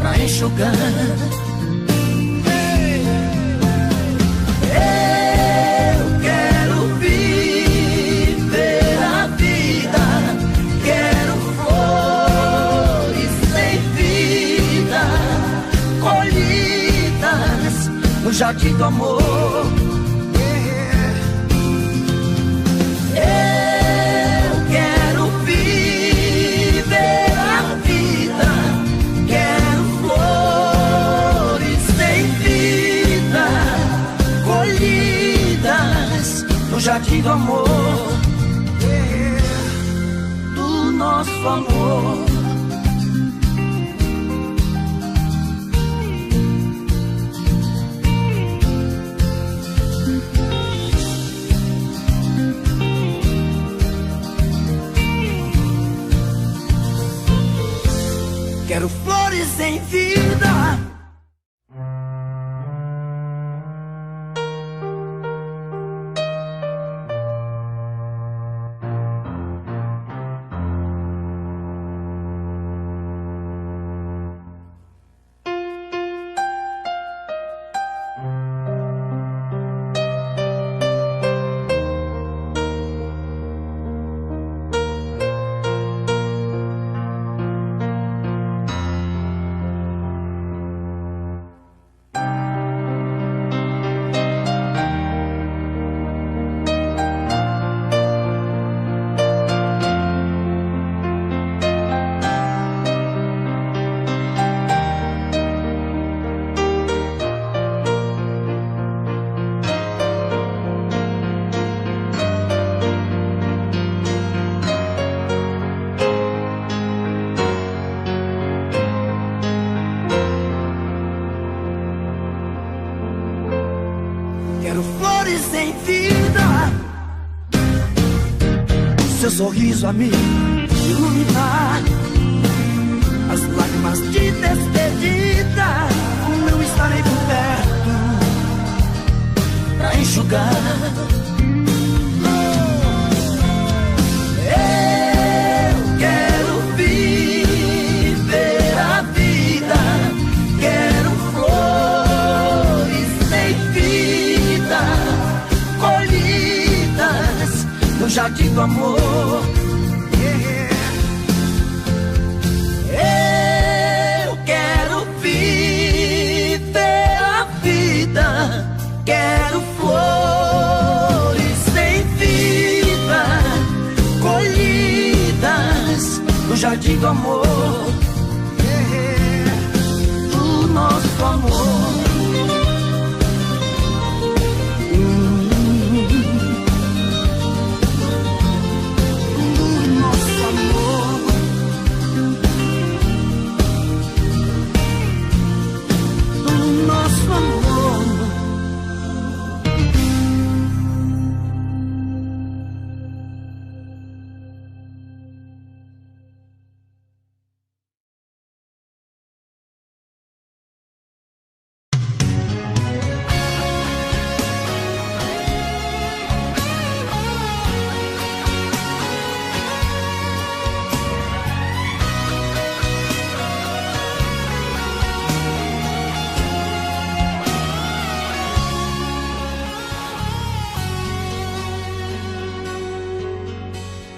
pra enxugar. No jardim do amor, eu quero viver a vida. Quero flores sem vida, colhidas no jardim do amor, do nosso amor. Quero flores em vida. Quero flores em vida, seu sorriso a me iluminar, as lágrimas de despedida, não estarei por perto pra enxugar. Eu quero viver a vida, quero flores sem vida, colhidas no jardim do amor. Eu quero viver a vida, quero flores sem vida, colhidas no jardim do amor. O nosso amor.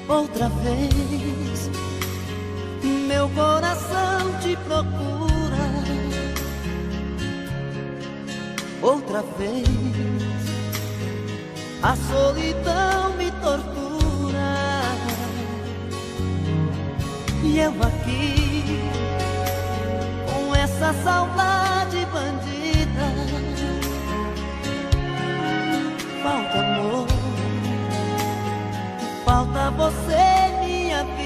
Outra vez, meu coração te procura. Outra vez, a solidão me tortura. E eu aqui, com essa saudade bandida. Falta amor, falta você, minha vida.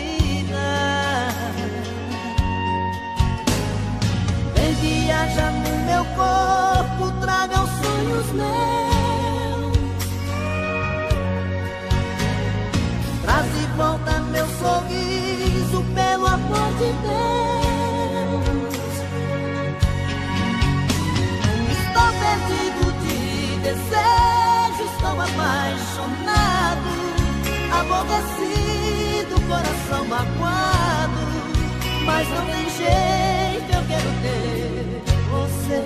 Vem viajar no meu corpo, traga os sonhos meus. Traz de volta meu sorriso, pelo amor de Deus. Estou perdido de desejo, estou apaixonado, aborrecido, coração magoado, mas não tem jeito, eu quero ter você.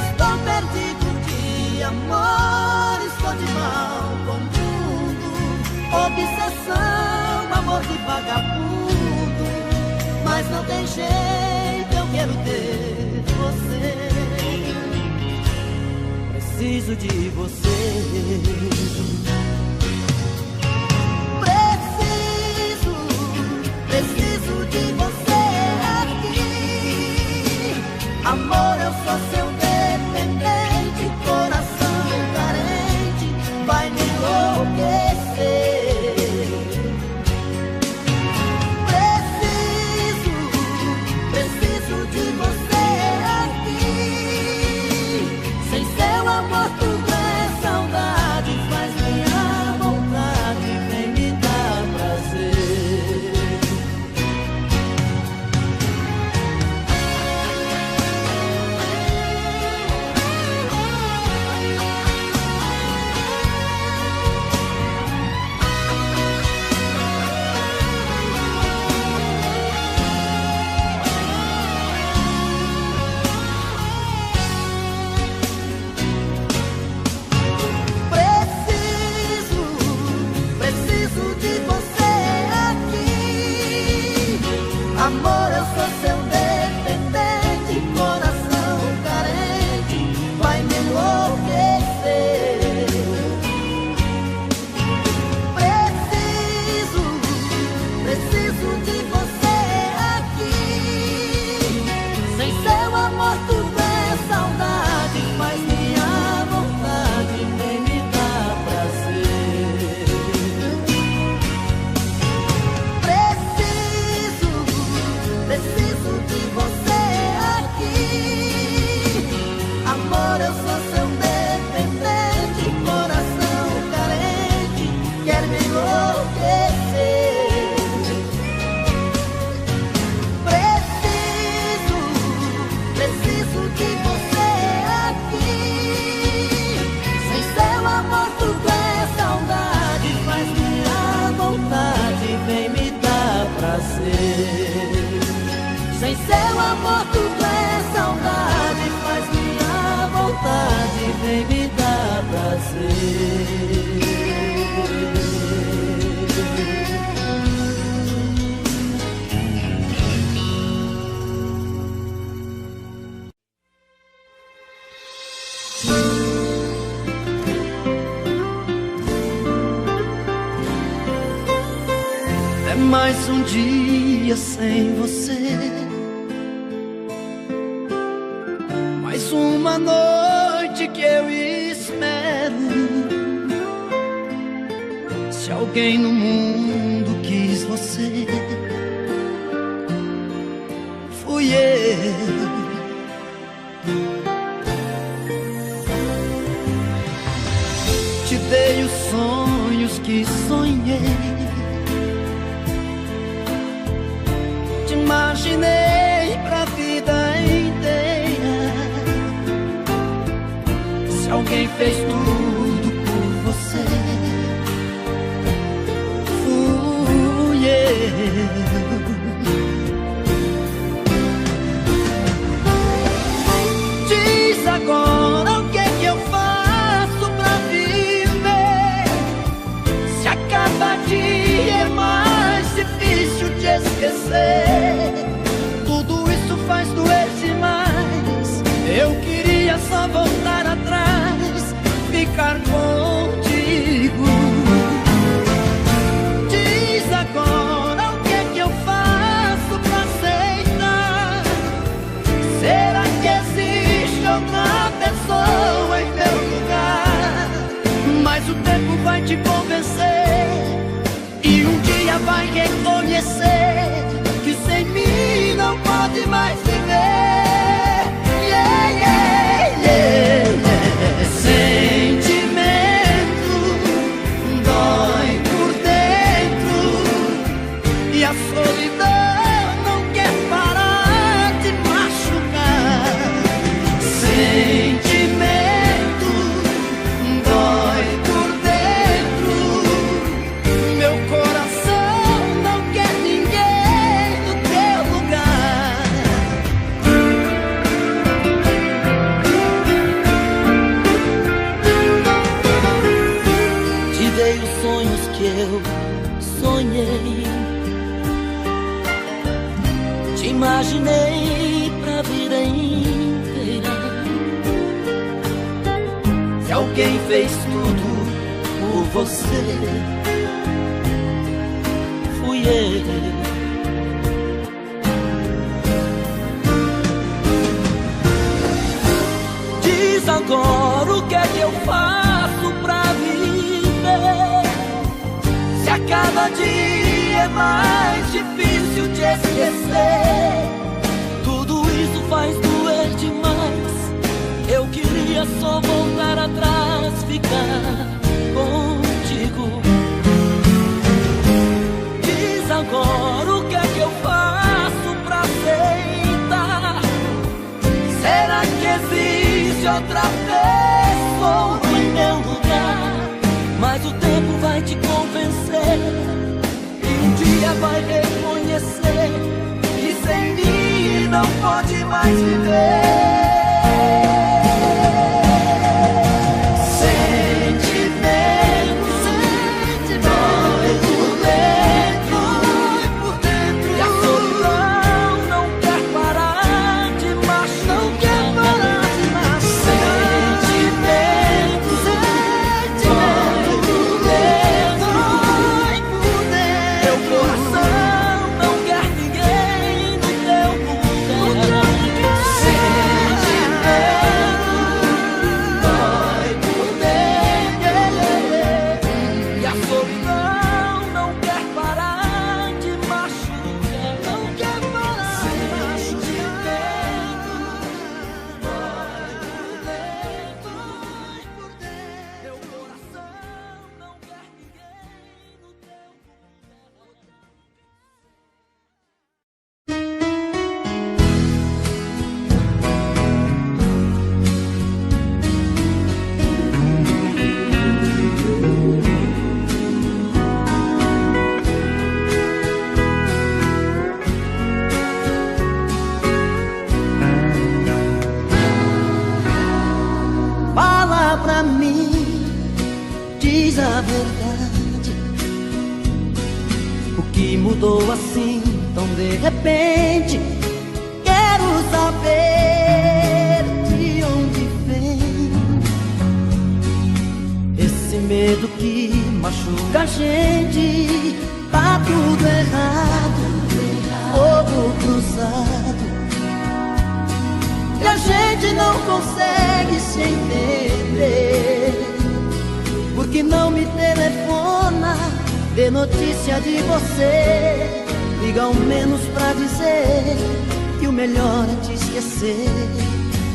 Estou perdido de amor, estou de mal com tudo, obsessão, amor de vagabundo, mas não tem jeito, eu quero ter você. Preciso de você. Preciso de você aqui. Amor, eu sou seu dependente, coração carente, vai me enlouquecer. Preciso de você aqui. Sem seu amor tudo é saudade, faz minha prazer. Sem seu amor tudo é saudade, faz minha vontade, vem me dar prazer. É mais um dia sem você, mais uma noite que eu espero. Se alguém no mundo quis você, fui eu. Te dei os sonhos que sonhei, te imaginei pra vida inteira. Se alguém fez tudo por você, fui eu. Diz agora o que é que eu faço pra viver, se a cada dia é mais difícil de esquecer. Tudo isso faz doer demais. Eu queria só voltar atrás, ficar contigo. Diz agora o que é que eu faço pra aceitar. Será que existe outra pessoa em meu lugar? Mas o tempo vai te convencer e um dia vai reconhecer que sem mim não pode mais viver. Yeah, yeah, yeah, yeah. Sentimento dói por dentro e a solidão não quer parar de machucar. Sentimento dói por dentro, meu coração não quer ninguém no teu lugar. Te dei os sonhos que eu sonhei, te imaginei pra vida inteira. Se alguém fez tudo por você, fui eu. Diz agora o que é que eu faço pra viver, se a cada dia é mais difícil de esquecer. Tudo isso faz doer demais. Eu queria só voltar atrás, ficar contigo. Diz agora o que é que eu faço pra aceitar. Será que existe outra pessoa em meu lugar? Mas o tempo vai te convencer e um dia vai reconhecer que sem mim não pode mais viver. Sentimento que mudou assim tão de repente? Quero saber de onde vem esse medo que machuca a gente. Tá tudo errado, fogo cruzado, e a gente não consegue se entender. Por que não me telefona, dê notícia de você? Liga ao menos pra dizer que o melhor é te esquecer.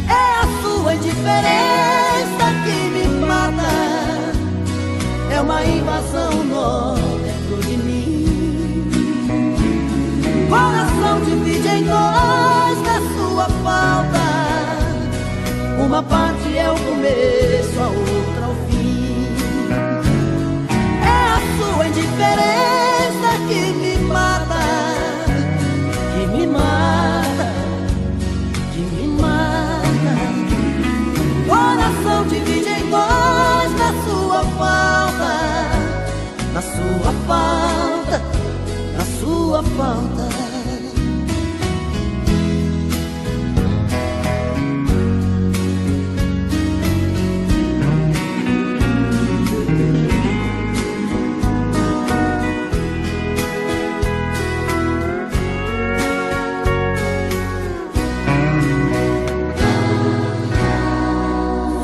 É a sua indiferença que me mata, é uma invasão nó dentro de mim. Coração divide em dois na sua falta, uma parte é o começo, a outra é o fim. É a sua indiferença que me mata, que me mata, que me mata. Coração divide em dois na sua falta, na sua falta, na sua falta.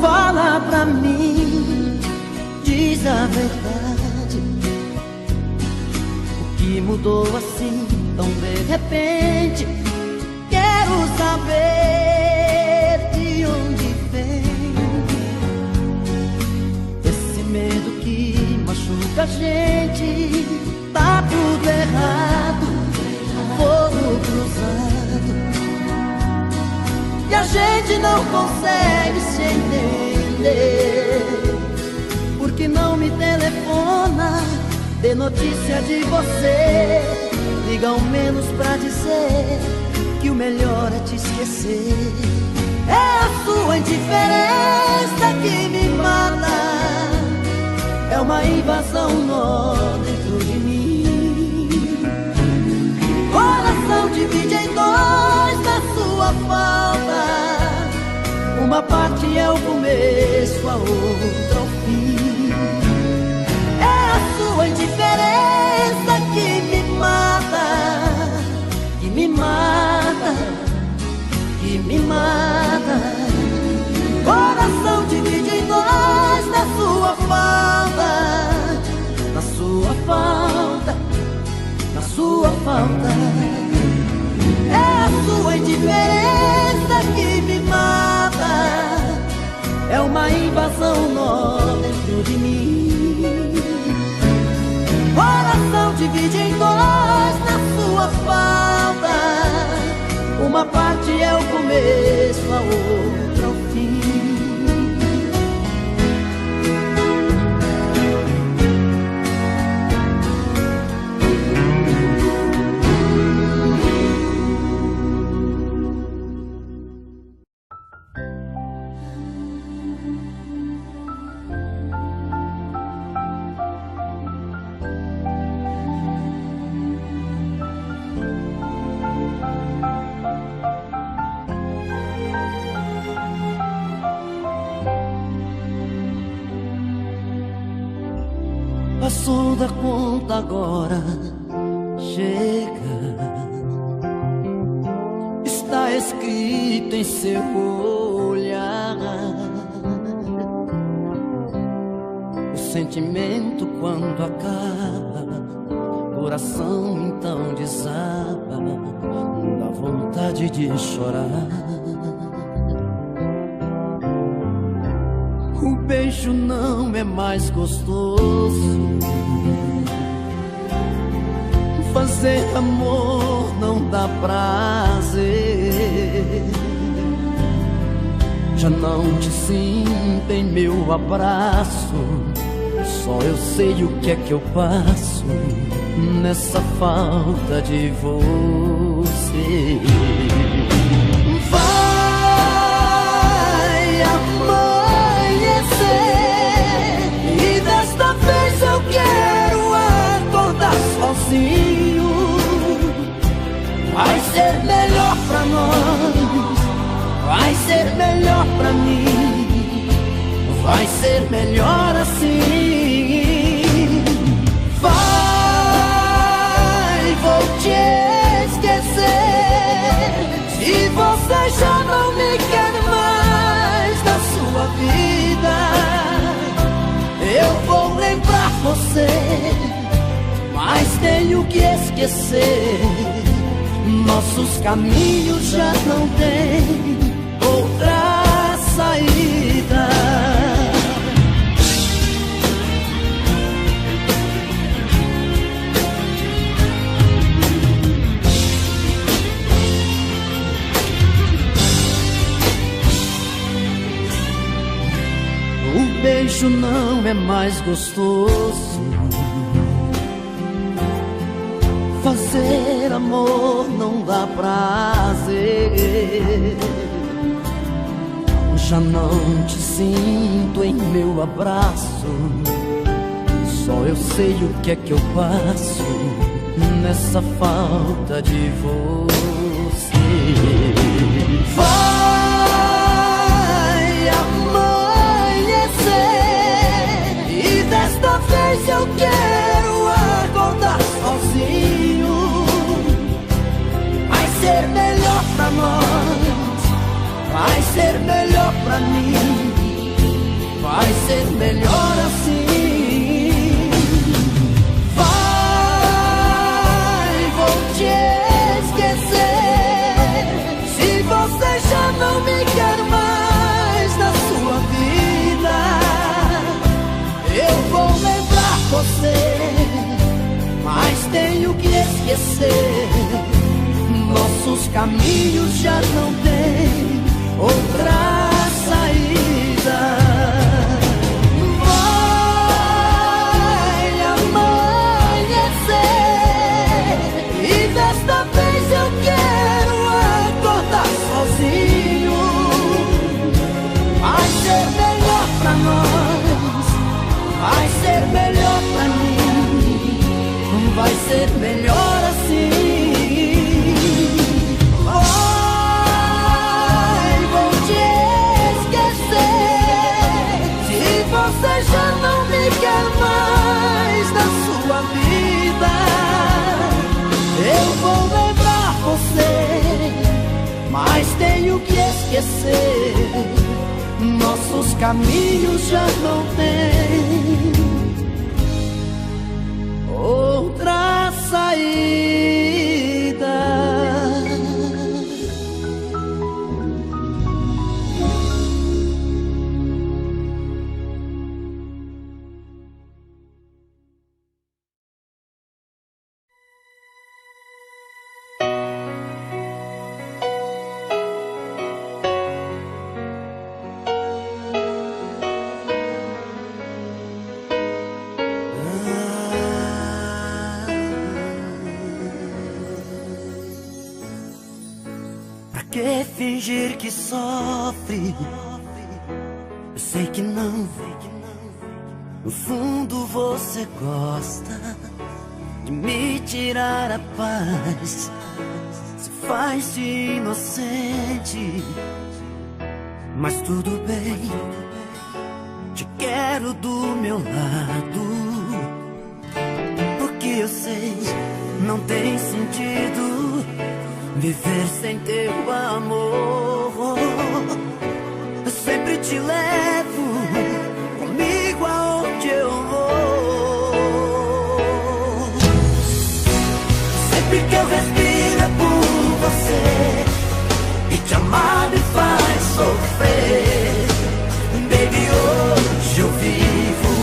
Fala pra mim, diz a verdade, o que mudou assim tão de repente? Quero saber de onde vem esse medo que machuca a gente. Tá tudo errado, fogo cruzado, e a gente não consegue se entender. Por que não me telefona, dê notícia de você? Liga ao menos pra dizer que o melhor é te esquecer. É a sua indiferença que me mata, é uma invasão nó dentro de mim. Coração divide em dois na sua falta, uma parte é o começo, a outra o fim. É a sua indiferença que me mata, que me mata, que me mata. Coração divide em dois na sua falta, na sua falta, na sua falta. É a sua indiferença que me mata, é uma invasão nó dentro de mim. Coração divide em dois na sua falta, uma parte é o começo, a outra o fim. Passou da conta agora, chega. Está escrito em seu olhar. O sentimento quando acaba, coração então desaba, dá vontade de chorar. O beijo não é mais gostoso, fazer amor não dá prazer. Já não te sinto em meu abraço, só eu sei o que é que eu passo nessa falta de você. Vai amanhecer e desta vez eu quero acordar sozinho. vai ser melhor pra nós, vai ser melhor pra mim, vai ser melhor assim. Vai, vou te esquecer, se você já não me quer mais na sua vida. Eu vou lembrar você, mas tenho que esquecer. Nossos caminhos já não têm outra saída. O beijo não é mais gostoso, fazer amor não dá prazer. Já não te sinto em meu abraço, só eu sei o que é que eu passo nessa falta de você. Vai amanhecer e desta vez eu quero acordar sozinho. Vai ser melhor pra nós, vai ser melhor pra mim, vai ser melhor assim. Vai, vou te esquecer, se você já não me quer mais na sua vida. Eu vou lembrar você, mas tenho que esquecer. Nossos caminhos já não têm outra saída. Vai amanhecer e desta vez eu quero acordar sozinho. Vai ser melhor pra nós, vai ser melhor pra mim, vai ser melhor assim. Você já não me quer mais na sua vida. Eu vou lembrar você, mas tenho que esquecer. Nossos caminhos já não têm outra saída. Que fingir que sofre? Eu sei que não. No fundo você gosta de me tirar a paz. Se faz de inocente, mas tudo bem. Te quero do meu lado, porque eu sei não tem sentido viver sem teu amor. Eu sempre te levo comigo aonde eu vou. Sempre que eu respiro é por você, e te amar me faz sofrer. Baby, hoje eu vivo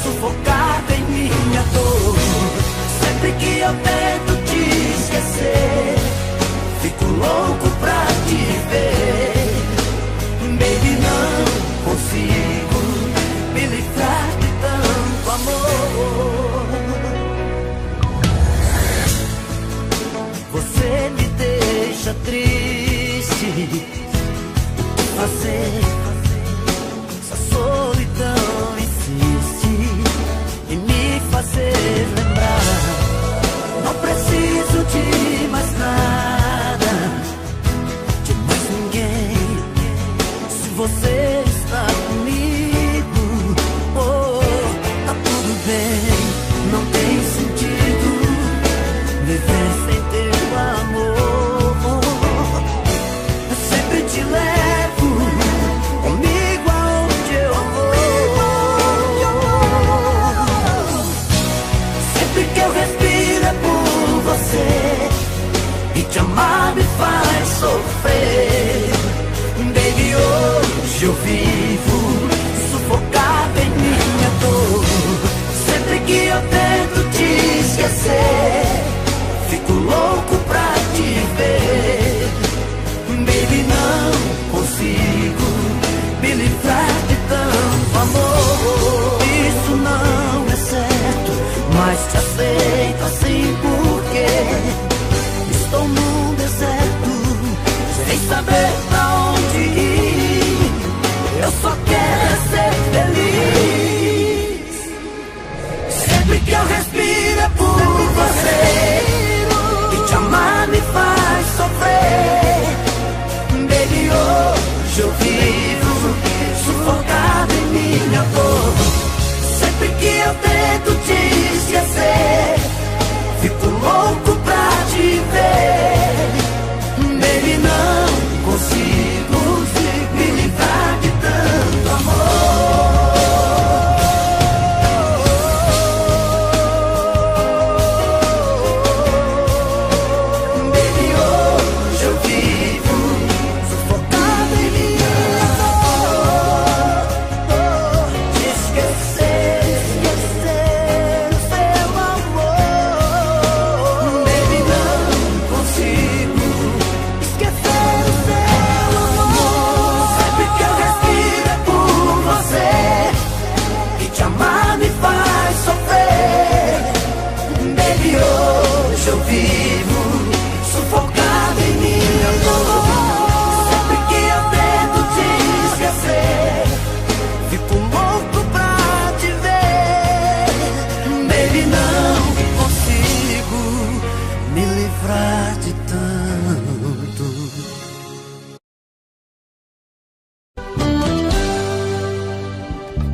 sufocado em minha dor. Sempre que eu tento te esquecer, fico louco pra te ver. Baby, não consigo eu respiro é por você, e te amar me faz sofrer. Baby, hoje eu vivo sufocado em minha dor. Sempre que eu tento te esquecer, fico louco pra te ver. Baby, não consigo me livrar de tanto amor. Isso não é certo, mas te aceito assim porque estou num deserto, sem saber pra onde ir. Eu só quero ser feliz. Sempre que eu respiro é por você, e te amar me faz sofrer. Baby, hoje eu vivo sufocado em minha dor. Sempre que eu tento te esquecer, fico louco pra te ver. Baby, não consigo me livrar de tanto amor. Baby, hoje eu vivo sufocado em minha dor. Te esquecer o seu amor. Baby, não consigo esquecer o seu amor. Sempre que eu respiro é por você, e te amar me faz sofrer. Baby, hoje eu vivo sufocado em minha dor. Sempre que eu tento te esquecer, fico louco pra te ver. Baby, não consigo me livrar de tanto.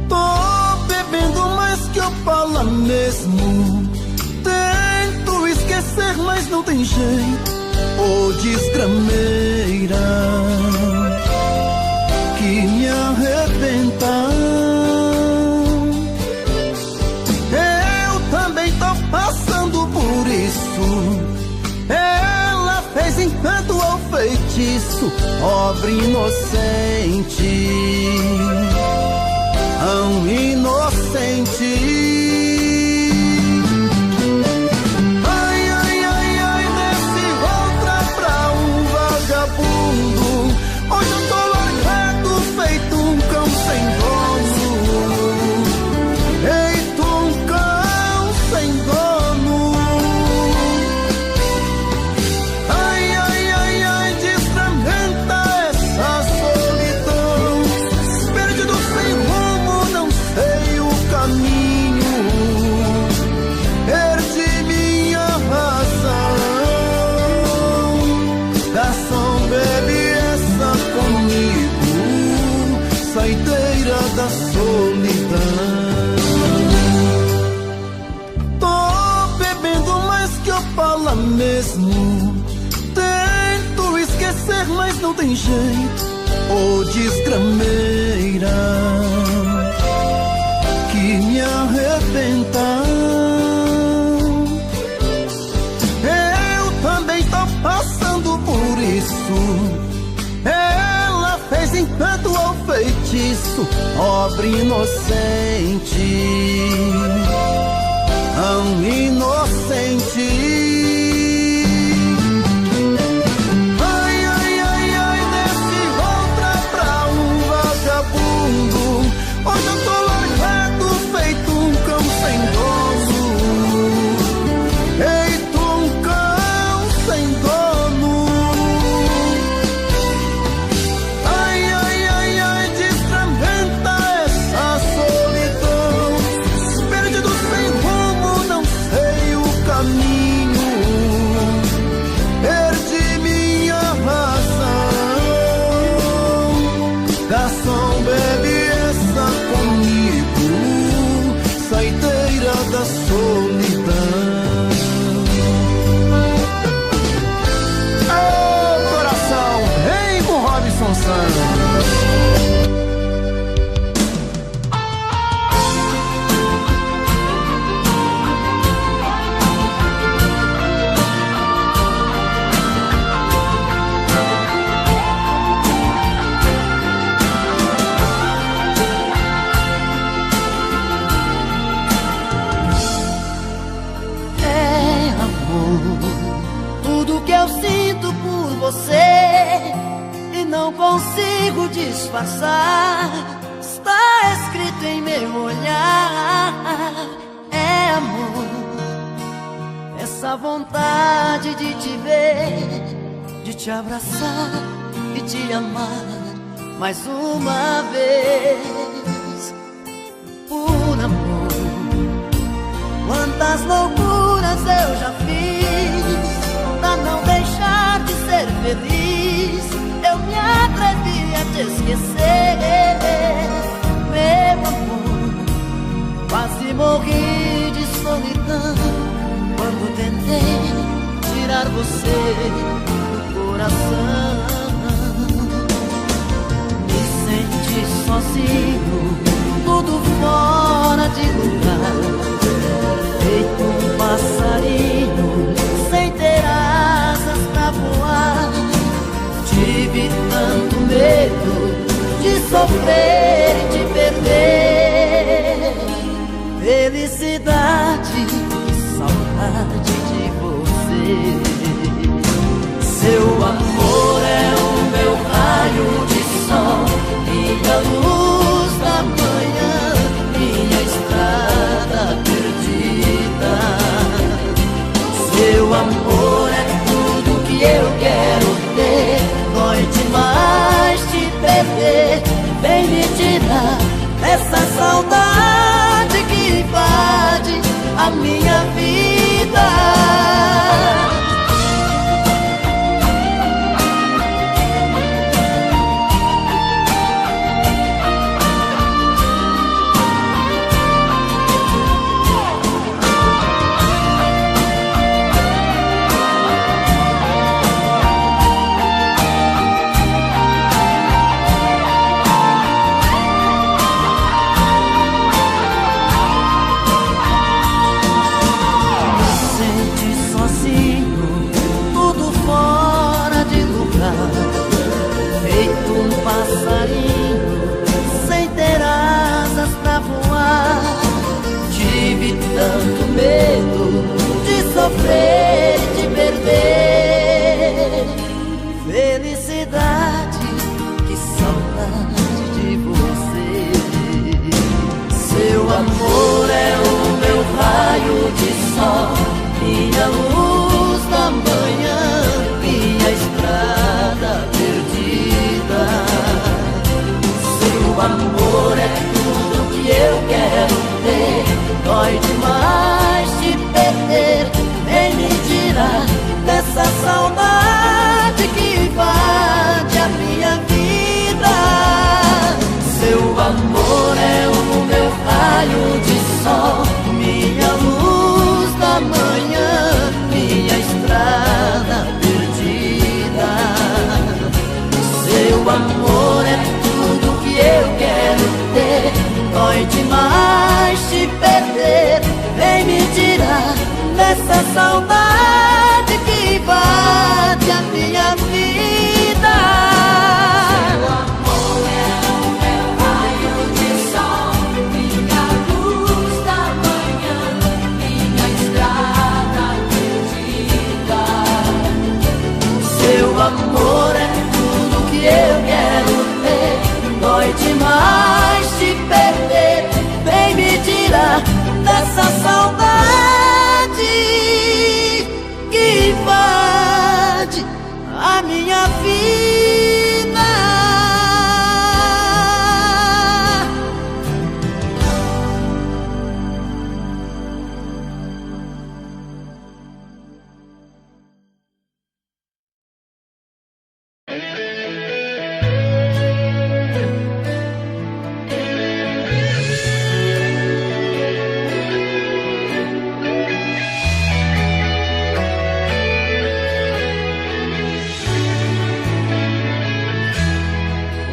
Tô bebendo mais que Opala mesmo. Tento esquecer, mas não tem jeito. Ô desgrameira que me arrebenta. Eu também tô passando por isso. Ela fez encanto ao feitiço, pobre inocente, tão inocente. Ai, ai, ai, ai, desse outra pra um vagabundo. Hoje eu tô largado, feito um cão sem dono. Feito um cão sem dono. Ai, ai, ai, ai, desfragmenta essa solidão. Perdido sem rumo, não sei o caminho. Perdi minha razão. Garçom, bebe essa comigo, saideira da solidão. Tô bebendo mais que Opala mesmo. Tento esquecer, mas não tem jeito. Ô desgrameira que me arrebenta. Eu também tô passando por isso. Ela fez encanto ao feitiço, pobre inocente, tão inocente. Ai, ai, ai, ai, desse outra pra um vagabundo. Hoje eu tô largado, feito um cão sem dono. Feito um cão sem dono. Ai, ai, ai, ai, desfragmenta essa solidão. Perdido sem rumo, não sei amor, tudo que eu sinto por você e não consigo disfarçar, está escrito em meu olhar. É amor, essa vontade de te ver, de te abraçar e te amar mais uma vez. Por amor, quantas loucuras eu já fiz pra não deixar de ser feliz. Eu me atrevi a te esquecer, meu amor. Quase morri de solidão quando tentei tirar você do coração. Me senti sozinho, tudo fora de lugar, feito um passarinho sem ter asas pra voar. Tive tanto medo de sofrer e te perder. Felicidade, que saudade de você. Seu amor é o meu raio de sol, minha luz da manhã, minha estrada perdida. Seu amor é tudo que eu quero ter, dói demais te perder. Vem me tirar dessa saudade que invade a minha vida. Passarinho sem ter asas pra voar. Tive tanto medo de sofrer e te perder. Felicidade, que saudade de você. Seu amor é o meu raio de sol, minha luz da manhã, minha estrada perdida. Seu amor é tudo que eu quero ter, dói demais te perder. Vem me tirar dessa saudade que invade a minha vida. Seu amor é o meu raio de sol, minha luz da manhã, minha estrada perdida. Seu amor é tudo que eu quero ter, dói demais te perder. Vem me tirar dessa saudade que invade a minha vida. Seu amor é o meu raio de sol, minha luz da manhã, minha estrada perdida. Seu amor é tudo que eu quero ter, dói demais te perder. Vem me tirar dessa saudade que invade a minha vida.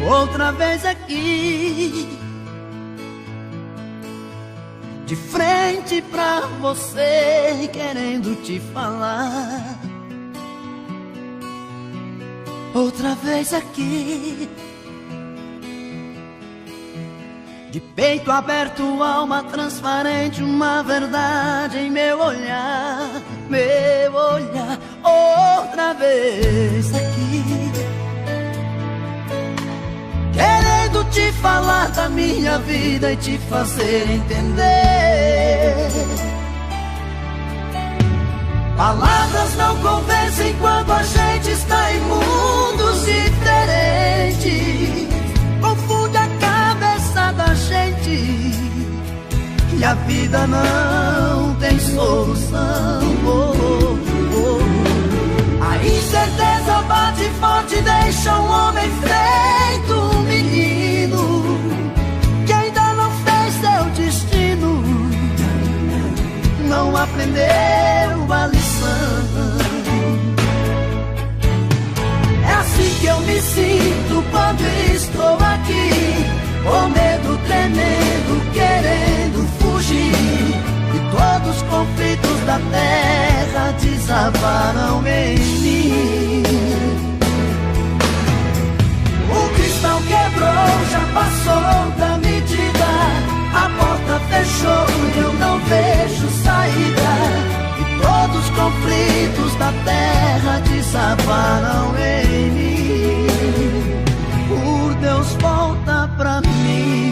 Outra vez aqui, de frente pra você, querendo te falar. Outra vez aqui, de peito aberto, alma transparente, uma verdade em meu olhar, meu olhar. vez aqui, querendo te falar da minha vida e te fazer entender. Palavras não convencem quando a gente está em mundos diferentes. Confunde a cabeça da gente e a vida não tem solução. A incerteza bate forte, deixa um homem feito um menino que ainda não fez seu destino, não aprendeu a lição. É assim que eu me sinto quando estou aqui, com medo tremendo, querendo fugir, e todos os conflitos da terra desabaram em mim. O cristal quebrou, já passou da medida, a porta fechou e eu não vejo saída, e todos os conflitos da terra desabaram em mim. Por Deus, volta pra mim.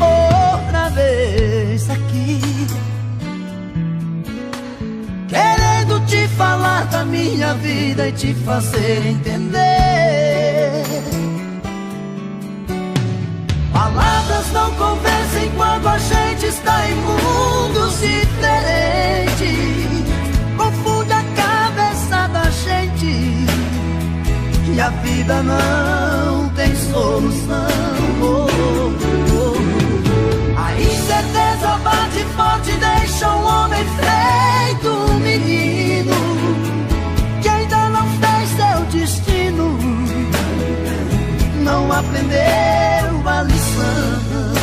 Outra vez aqui, querendo te falar da minha vida e te fazer entender. Palavras não convencem quando a gente está em mundos diferentes. Confunde a cabeça da gente e a vida não tem solução. A incerteza bate forte, deixa um homem feito um menino que ainda não fez seu destino, não aprendeu a lição.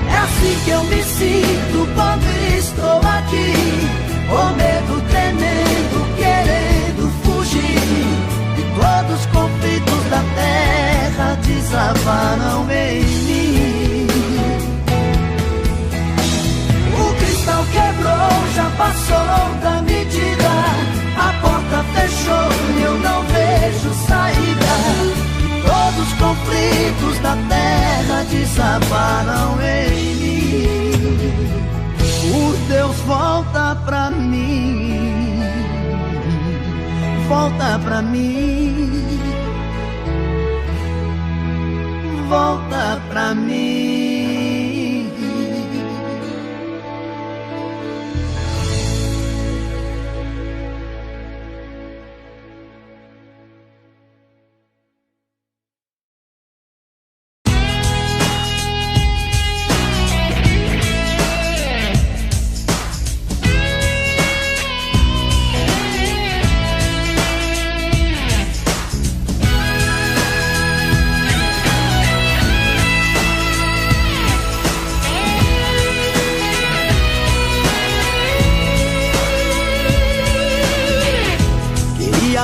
É assim que eu me sinto quando estou aqui, com medo tremendo, querendo fugir, e todos os conflitos da terra desabaram em mim. O cristal quebrou, já passou da medida, a porta fechou e eu não vejo saída, e todos os conflitos da terra desabaram em mim. Por Deus, volta pra mim, volta pra mim, volta pra mim.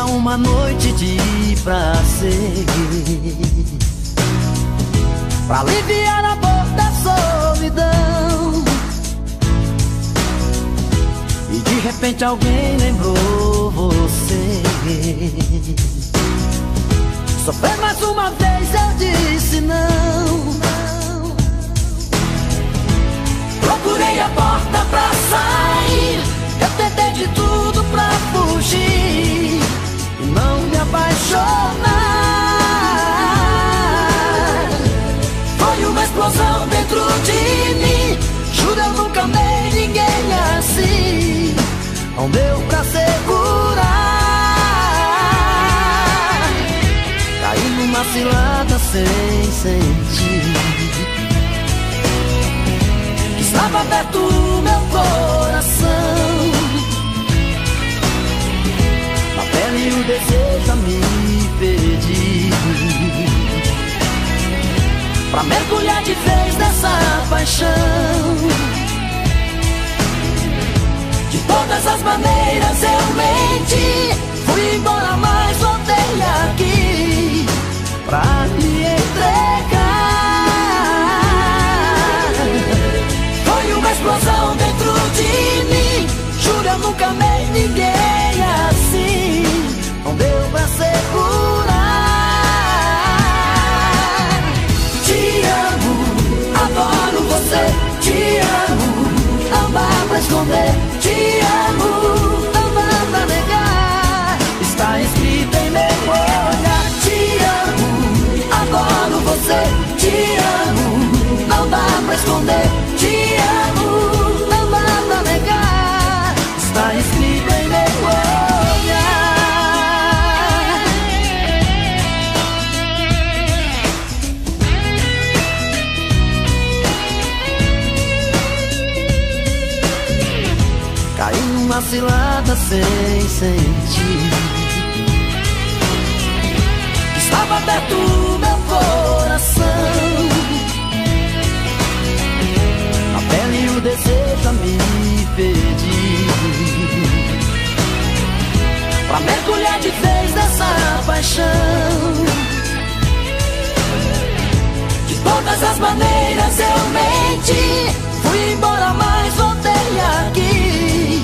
Uma noite de prazer pra aliviar a dor da solidão, e de repente alguém lembrou você. Sofrer mais uma vez, eu disse não. Procurei a porta pra sair, eu tentei de tudo pra fugir, não me apaixonar. Foi uma explosão dentro de mim, juro eu nunca amei ninguém assim, ao meu pra segurar. Caí numa cilada sem sentir, estava aberto o meu coração, e o desejo a me pedir. pra mergulhar de vez nessa paixão. De todas as maneiras eu menti, fui embora, mas voltei aqui pra me entregar. Foi uma explosão dentro de mim, juro eu nunca amei ninguém assim. Não deu pra segurar. Te amo, adoro você. Te amo, não dá pra esconder. Te amo, não dá pra negar. Está escrito em meu olhar. Te amo, adoro você. Te amo, não dá pra esconder. Te amo, não dá pra negar. Está escrito em meu olhar. Caí numa cilada sem sentir. Estava aberto o meu coração, a pele e o desejo a me pedir pra mergulhar de vez nessa paixão. De todas as maneiras eu menti, fui embora, mas voltei aqui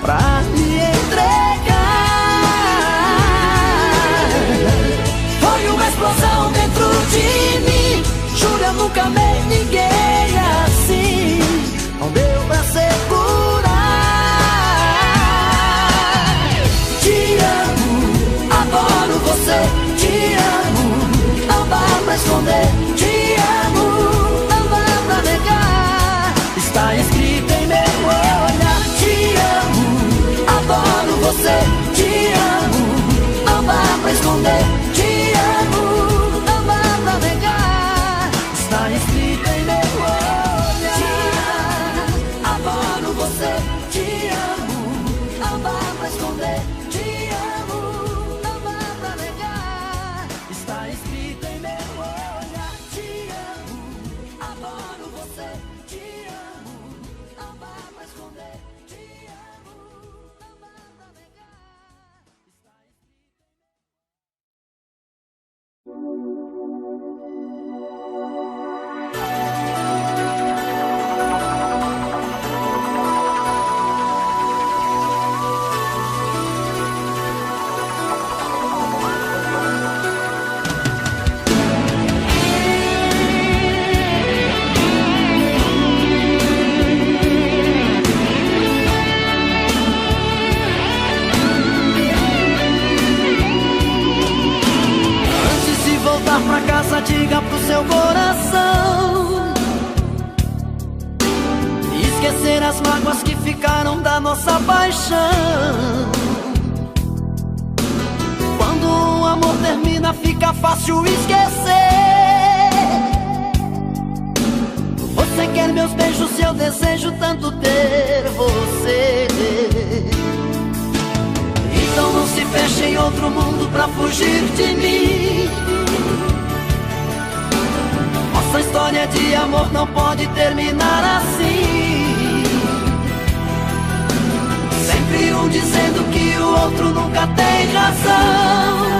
pra me entregar. Foi uma explosão dentro de mim, juro eu nunca amei ninguém assim. Não deu pra segurar. Te amo, adoro você. Te amo, não dá pra esconder. Te amo, não dá pra negar. Está escrito em meu olhar. Te amo, adoro você. Te amo, não dá pra esconder. Te amo, não dá pra negar. Está escrito em meu olhar. Te amo, adoro você. Te amo, não dá pra esconder. Te amo, não dá pra negar. Está escrito em meu olhar. Te amo, adoro você. Te amo, não dá pra esconder. Te amo, não dá pra negar. Antes de voltar pra casa, diga pro seu coração esquecer as mágoas que ficaram da nossa paixão. Quando o amor termina, fica fácil esquecer. Você quer meus beijos e eu desejo tanto ter você. Então não se feche em outro mundo pra fugir de mim. Nossa história de amor não pode terminar assim. Sempre um dizendo que o outro nunca tem razão.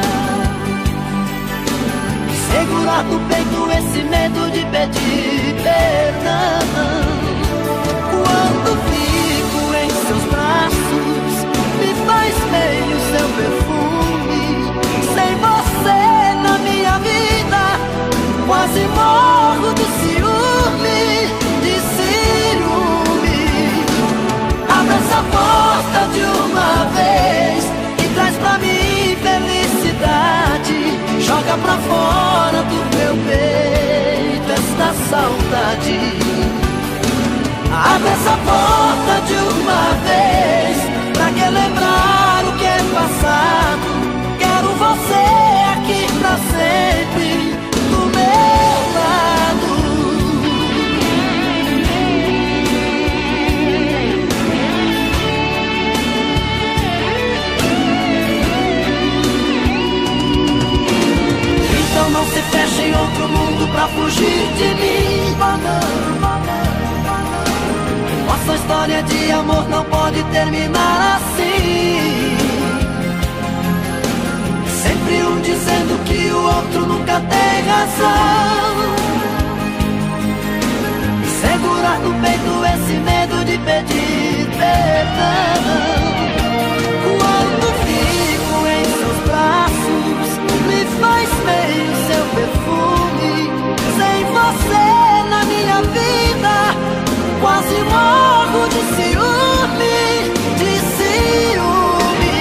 Segurar no peito esse medo de pedir perdão. Quando fico em seus braços, me faz bem o seu perfume. Sem você na minha vida, quase morro de ciúme, de ciúme. Abra essa porta de uma vez e traz pra mim felicidade. Joga pra fora do meu peito esta saudade. Abre essa porta de uma vez, pra que lembrar o que é passado. Quero você aqui pra sempre, do meu lado. Então não se feche em outro mundo pra fugir história de amor não pode terminar assim. Sempre um dizendo que o outro nunca tem razão. Segurar no peito esse medo de pedir perdão. Quando fico em seus braços, me faz bem o seu perfume. Sem você na minha vida, quase morro de ciúme, de ciúme.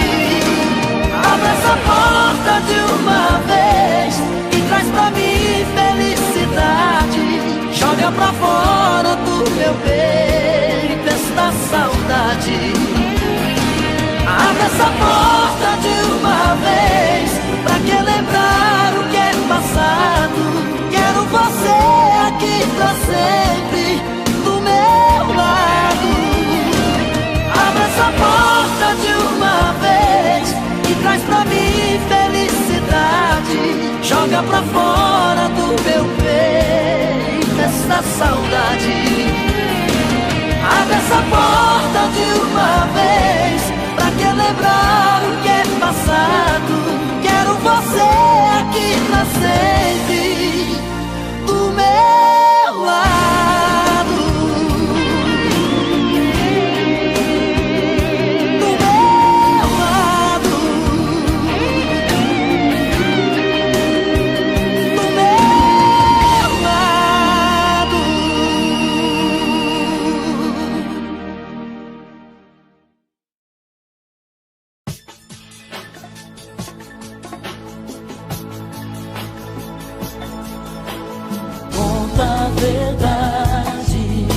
Abre essa porta de uma vez e traz pra mim felicidade. Joga pra fora do meu peito esta saudade. Abre essa porta de uma vez, pra que lembrar o que é passado. Quero você aqui pra sempre, do meu lado. Abre essa porta de uma vez e traz pra mim felicidade. Joga pra fora do meu peito esta saudade. Abre essa porta de uma vez, pra que lembrar o que é passado. Quero você aqui pra sempre, do meu lado. Do meu lado. Do meu lado. Conta a verdade,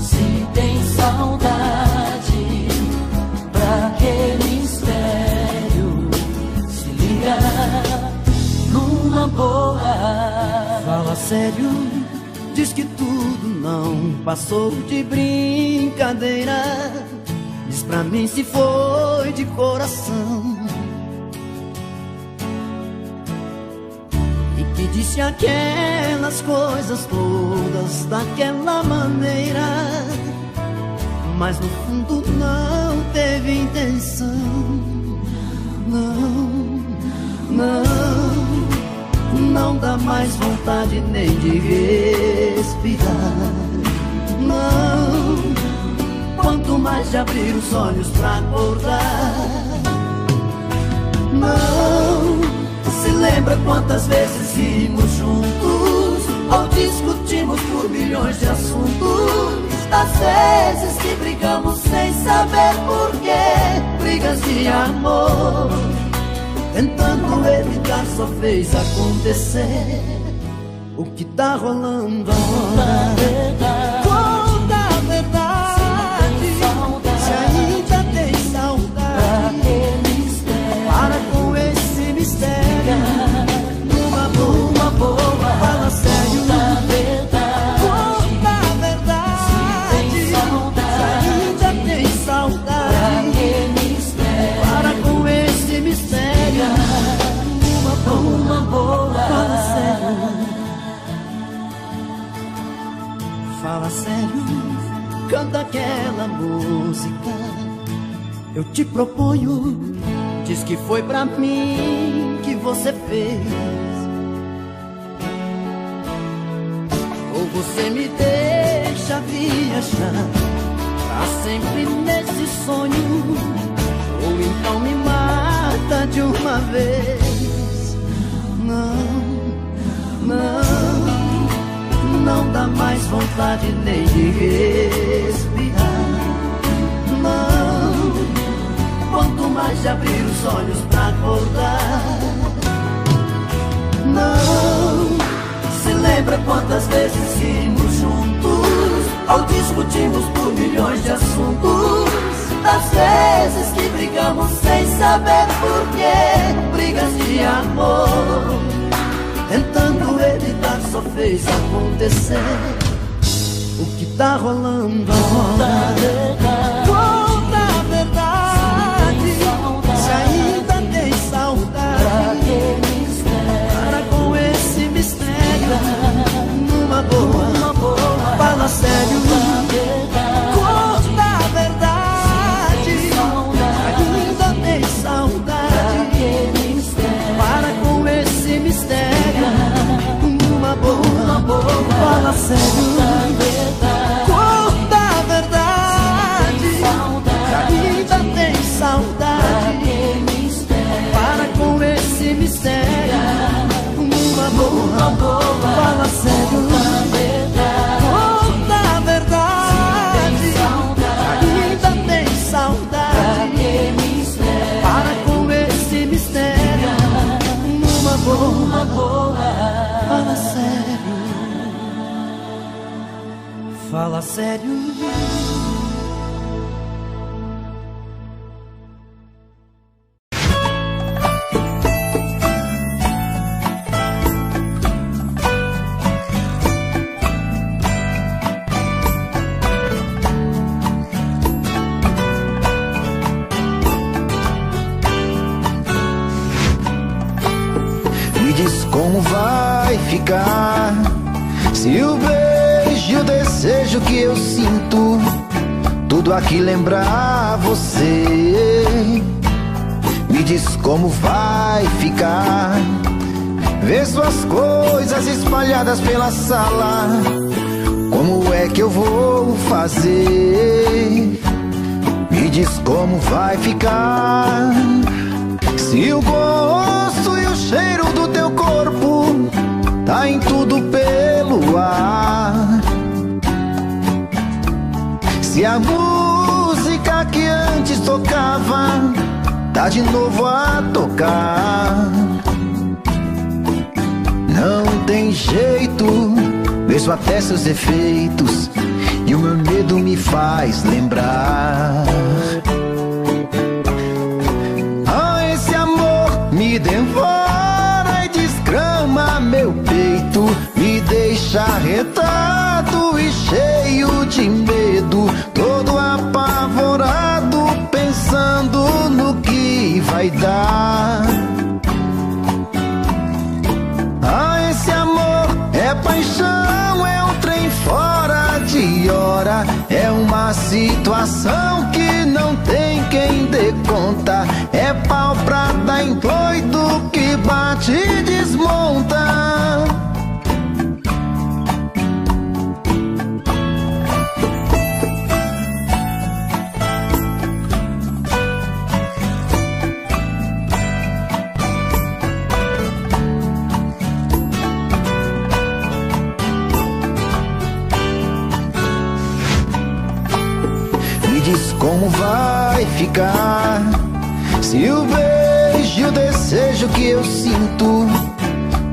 se tem saudade, pra que mistério? Se liga numa boa. Fala sério, diz que tudo não passou de brincadeira. Diz pra mim se foi de coração. E que disse aquelas coisas todas daquela maneira, mas no fundo não teve intenção. Não, não dá mais vontade nem de respirar. Não, quanto mais de abrir os olhos pra acordar. Não, se lembra quantas vezes rimos juntos ou discutimos por milhões de assuntos. Das vezes que brigamos sem saber porquê, brigas de amor, tentando evitar só fez acontecer o que tá rolando agora. Conta a verdade, se ainda tem saudade, para com esse mistério. Numa boa, fala sério. Conta a verdade, se ainda tem saudade, para com esse mistério. Uma boa, fala sério. Fala sério, canta aquela música. Eu te proponho, diz que foi pra mim que você fez. Ou você me deixa viajar pra sempre nesse sonho, ou então me mata de uma vez. Não dá mais vontade nem de respirar. Não, quanto mais de abrir os olhos pra acordar. Não, se lembra quantas vezes rimos juntos ou discutimos por milhões de assuntos. Das vezes que brigamos sem saber porquê, brigas de amor, tentando evitar só fez acontecer o que tá rolando agora. Conta a verdade, se ainda tem saudade, para com esse mistério. Numa boa, fala sério. Conta sério. Conta a verdade. Ainda tem saudade. Para com esse mistério. Numa boa, fala sério. Conta a verdade. Ainda tem saudade. Para com esse mistério. Numa boa, fala sério. Fala sério. Me diz como vai ficar se o beijo e o desejo que eu sinto tudo aqui lembrar você. Me diz como vai ficar ver suas coisas espalhadas pela sala. Como é que eu vou fazer? Me diz como vai ficar se o gosto e o cheiro do teu corpo tá em tudo pelo ar. Se a música que antes tocava tá de novo a tocar. Não tem jeito, vejo até seus efeitos e o meu medo me faz lembrar. Esse amor me devora e desgrama meu peito, me deixa arretado e cheio de medo, todo apavorado, pensando no que vai dar. Esse amor é paixão, é um trem fora de hora, é uma situação que não tem quem dê conta, é pau pra dar em doido que bate e desmonta. Diz como vai ficar se o beijo e o desejo que eu sinto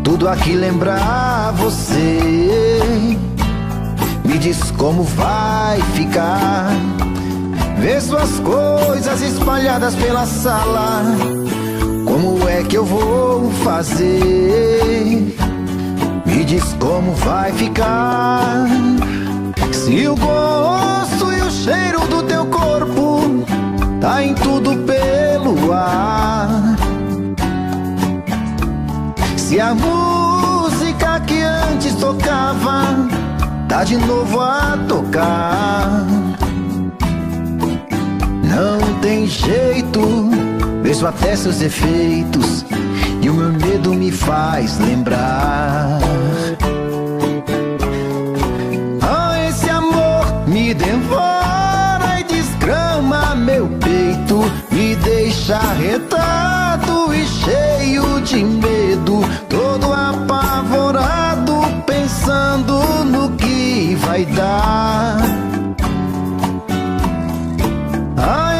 tudo aqui lembrar você. Me diz como vai ficar ver suas coisas espalhadas pela sala. Como é que eu vou fazer? Me diz como vai ficar se o gosto e o cheiro do teu corpo tá em tudo pelo ar. Se a música que antes tocava tá de novo a tocar. Não tem jeito, vejo até seus efeitos e o meu medo me faz lembrar. Me devora e desgrama meu peito, me deixa arretado e cheio de medo, todo apavorado, pensando no que vai dar.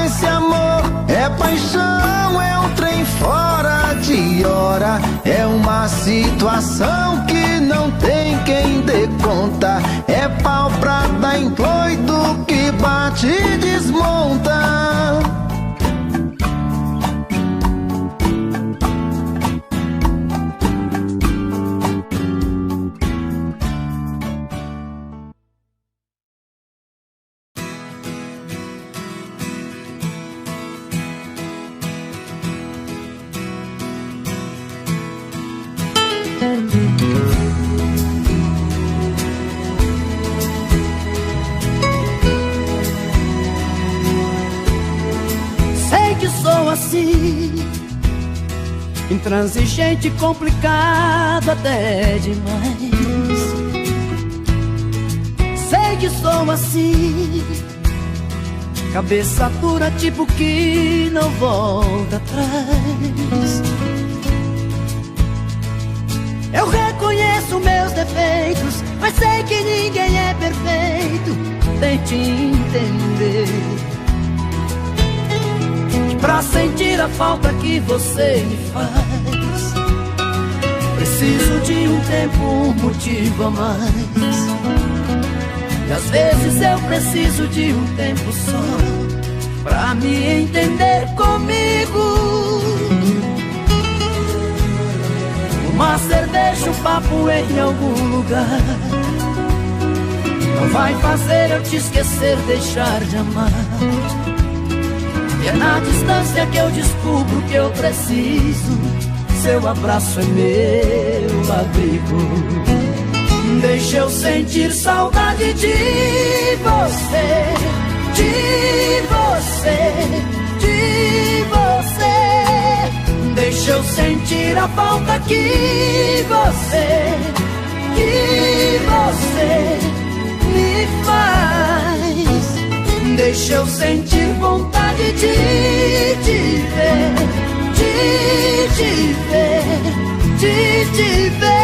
Esse amor é paixão, é um trem fora de hora, é uma situação que não tem quem dê conta, é pau pra dar em doido que bate e desmonta. Sei que sou assim, intransigente, complicado até demais. que sou assim, cabeça dura tipo que não volta atrás. Eu reconheço meus defeitos, mas sei que ninguém é perfeito. Tente entender que pra sentir a falta que você me faz, preciso de um tempo, um motivo a mais. E às vezes eu preciso de um tempo só pra me entender comigo. Uma cerveja, um papo em algum lugar não vai fazer eu te esquecer, deixar de amar. E é na distância que eu descubro que eu preciso. Seu abraço é meu abrigo. Deixa eu sentir saudade de você, de você, de você. Deixa eu sentir a falta que você me faz. Deixa eu sentir vontade de te ver, de te ver, de te ver.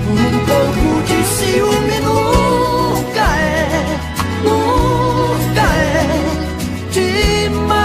Um pouco de ciúme nunca é demais.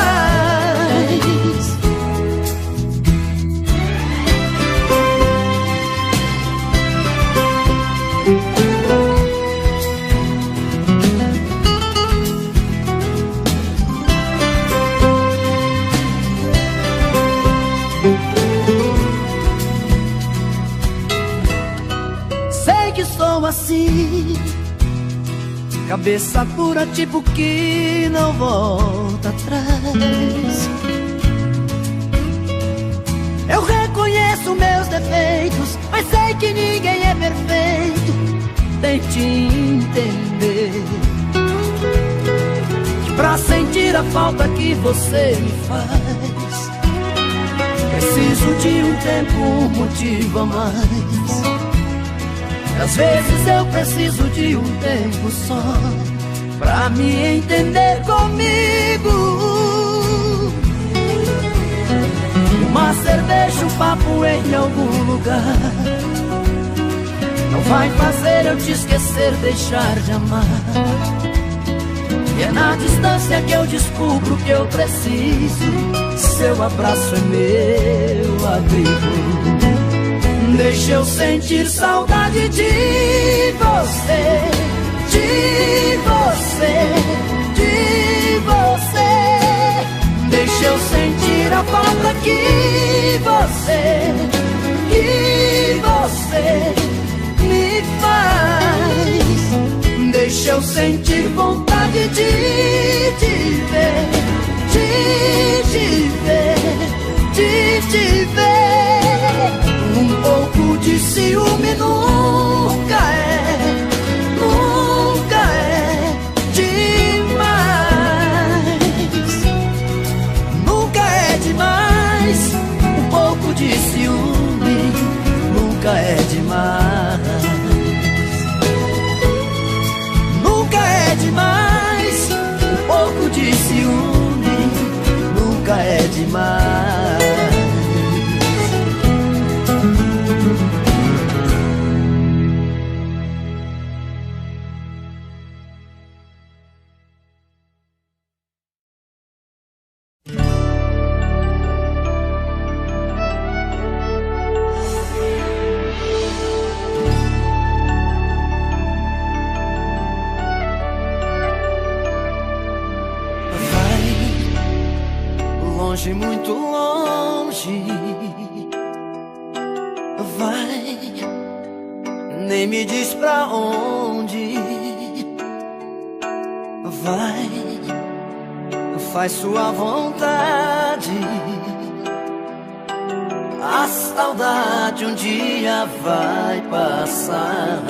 Assim, cabeça dura tipo que não volta atrás. Eu reconheço meus defeitos, mas sei que ninguém é perfeito. Tente entender que pra sentir a falta que você me faz, preciso de um tempo, um motivo a mais. Às vezes eu preciso de um tempo só pra me entender comigo. Uma cerveja, um papo em algum lugar não vai fazer eu te esquecer, deixar de amar. E é na distância que eu descubro que eu preciso. Seu abraço é meu abrigo. Deixa eu sentir saudade de você, de você, de você. Deixa eu sentir a falta que você me faz. Deixa eu sentir vontade de te ver, de te ver, de te ver. Um pouco de ciúme nunca é demais. Nunca é demais. Um pouco de ciúme nunca é demais. Nunca é demais. Um pouco de ciúme nunca é demais. Longe, muito longe, vai, nem me diz pra onde vai, faz sua vontade. A saudade um dia vai passar.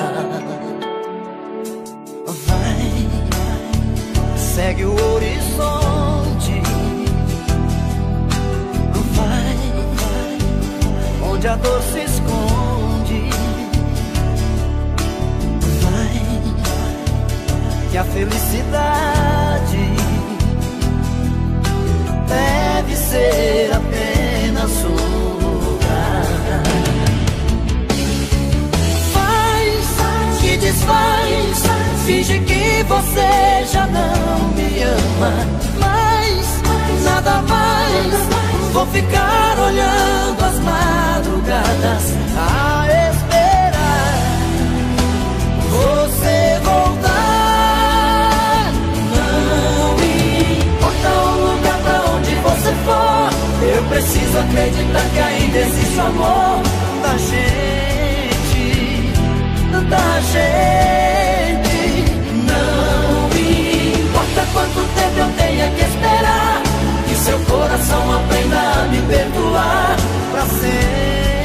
Vai, segue o horizonte. Onde a dor se esconde. Vai, felicidade deve ser apenas um lugar. Faz que desfaz, finge que você já não me ama, mas nada mais. Vou ficar olhando as madrugadas a esperar você voltar. Não importa o lugar pra onde você for, eu preciso acreditar que ainda existe o amor da gente, da gente. Não importa quanto tempo eu tenha que esperar, que seu coração aprenda a me perdoar pra sempre,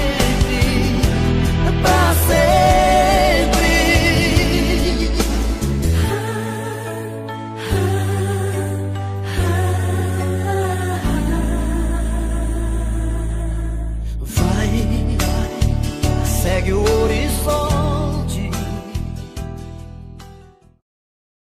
pra sempre. Vai, segue o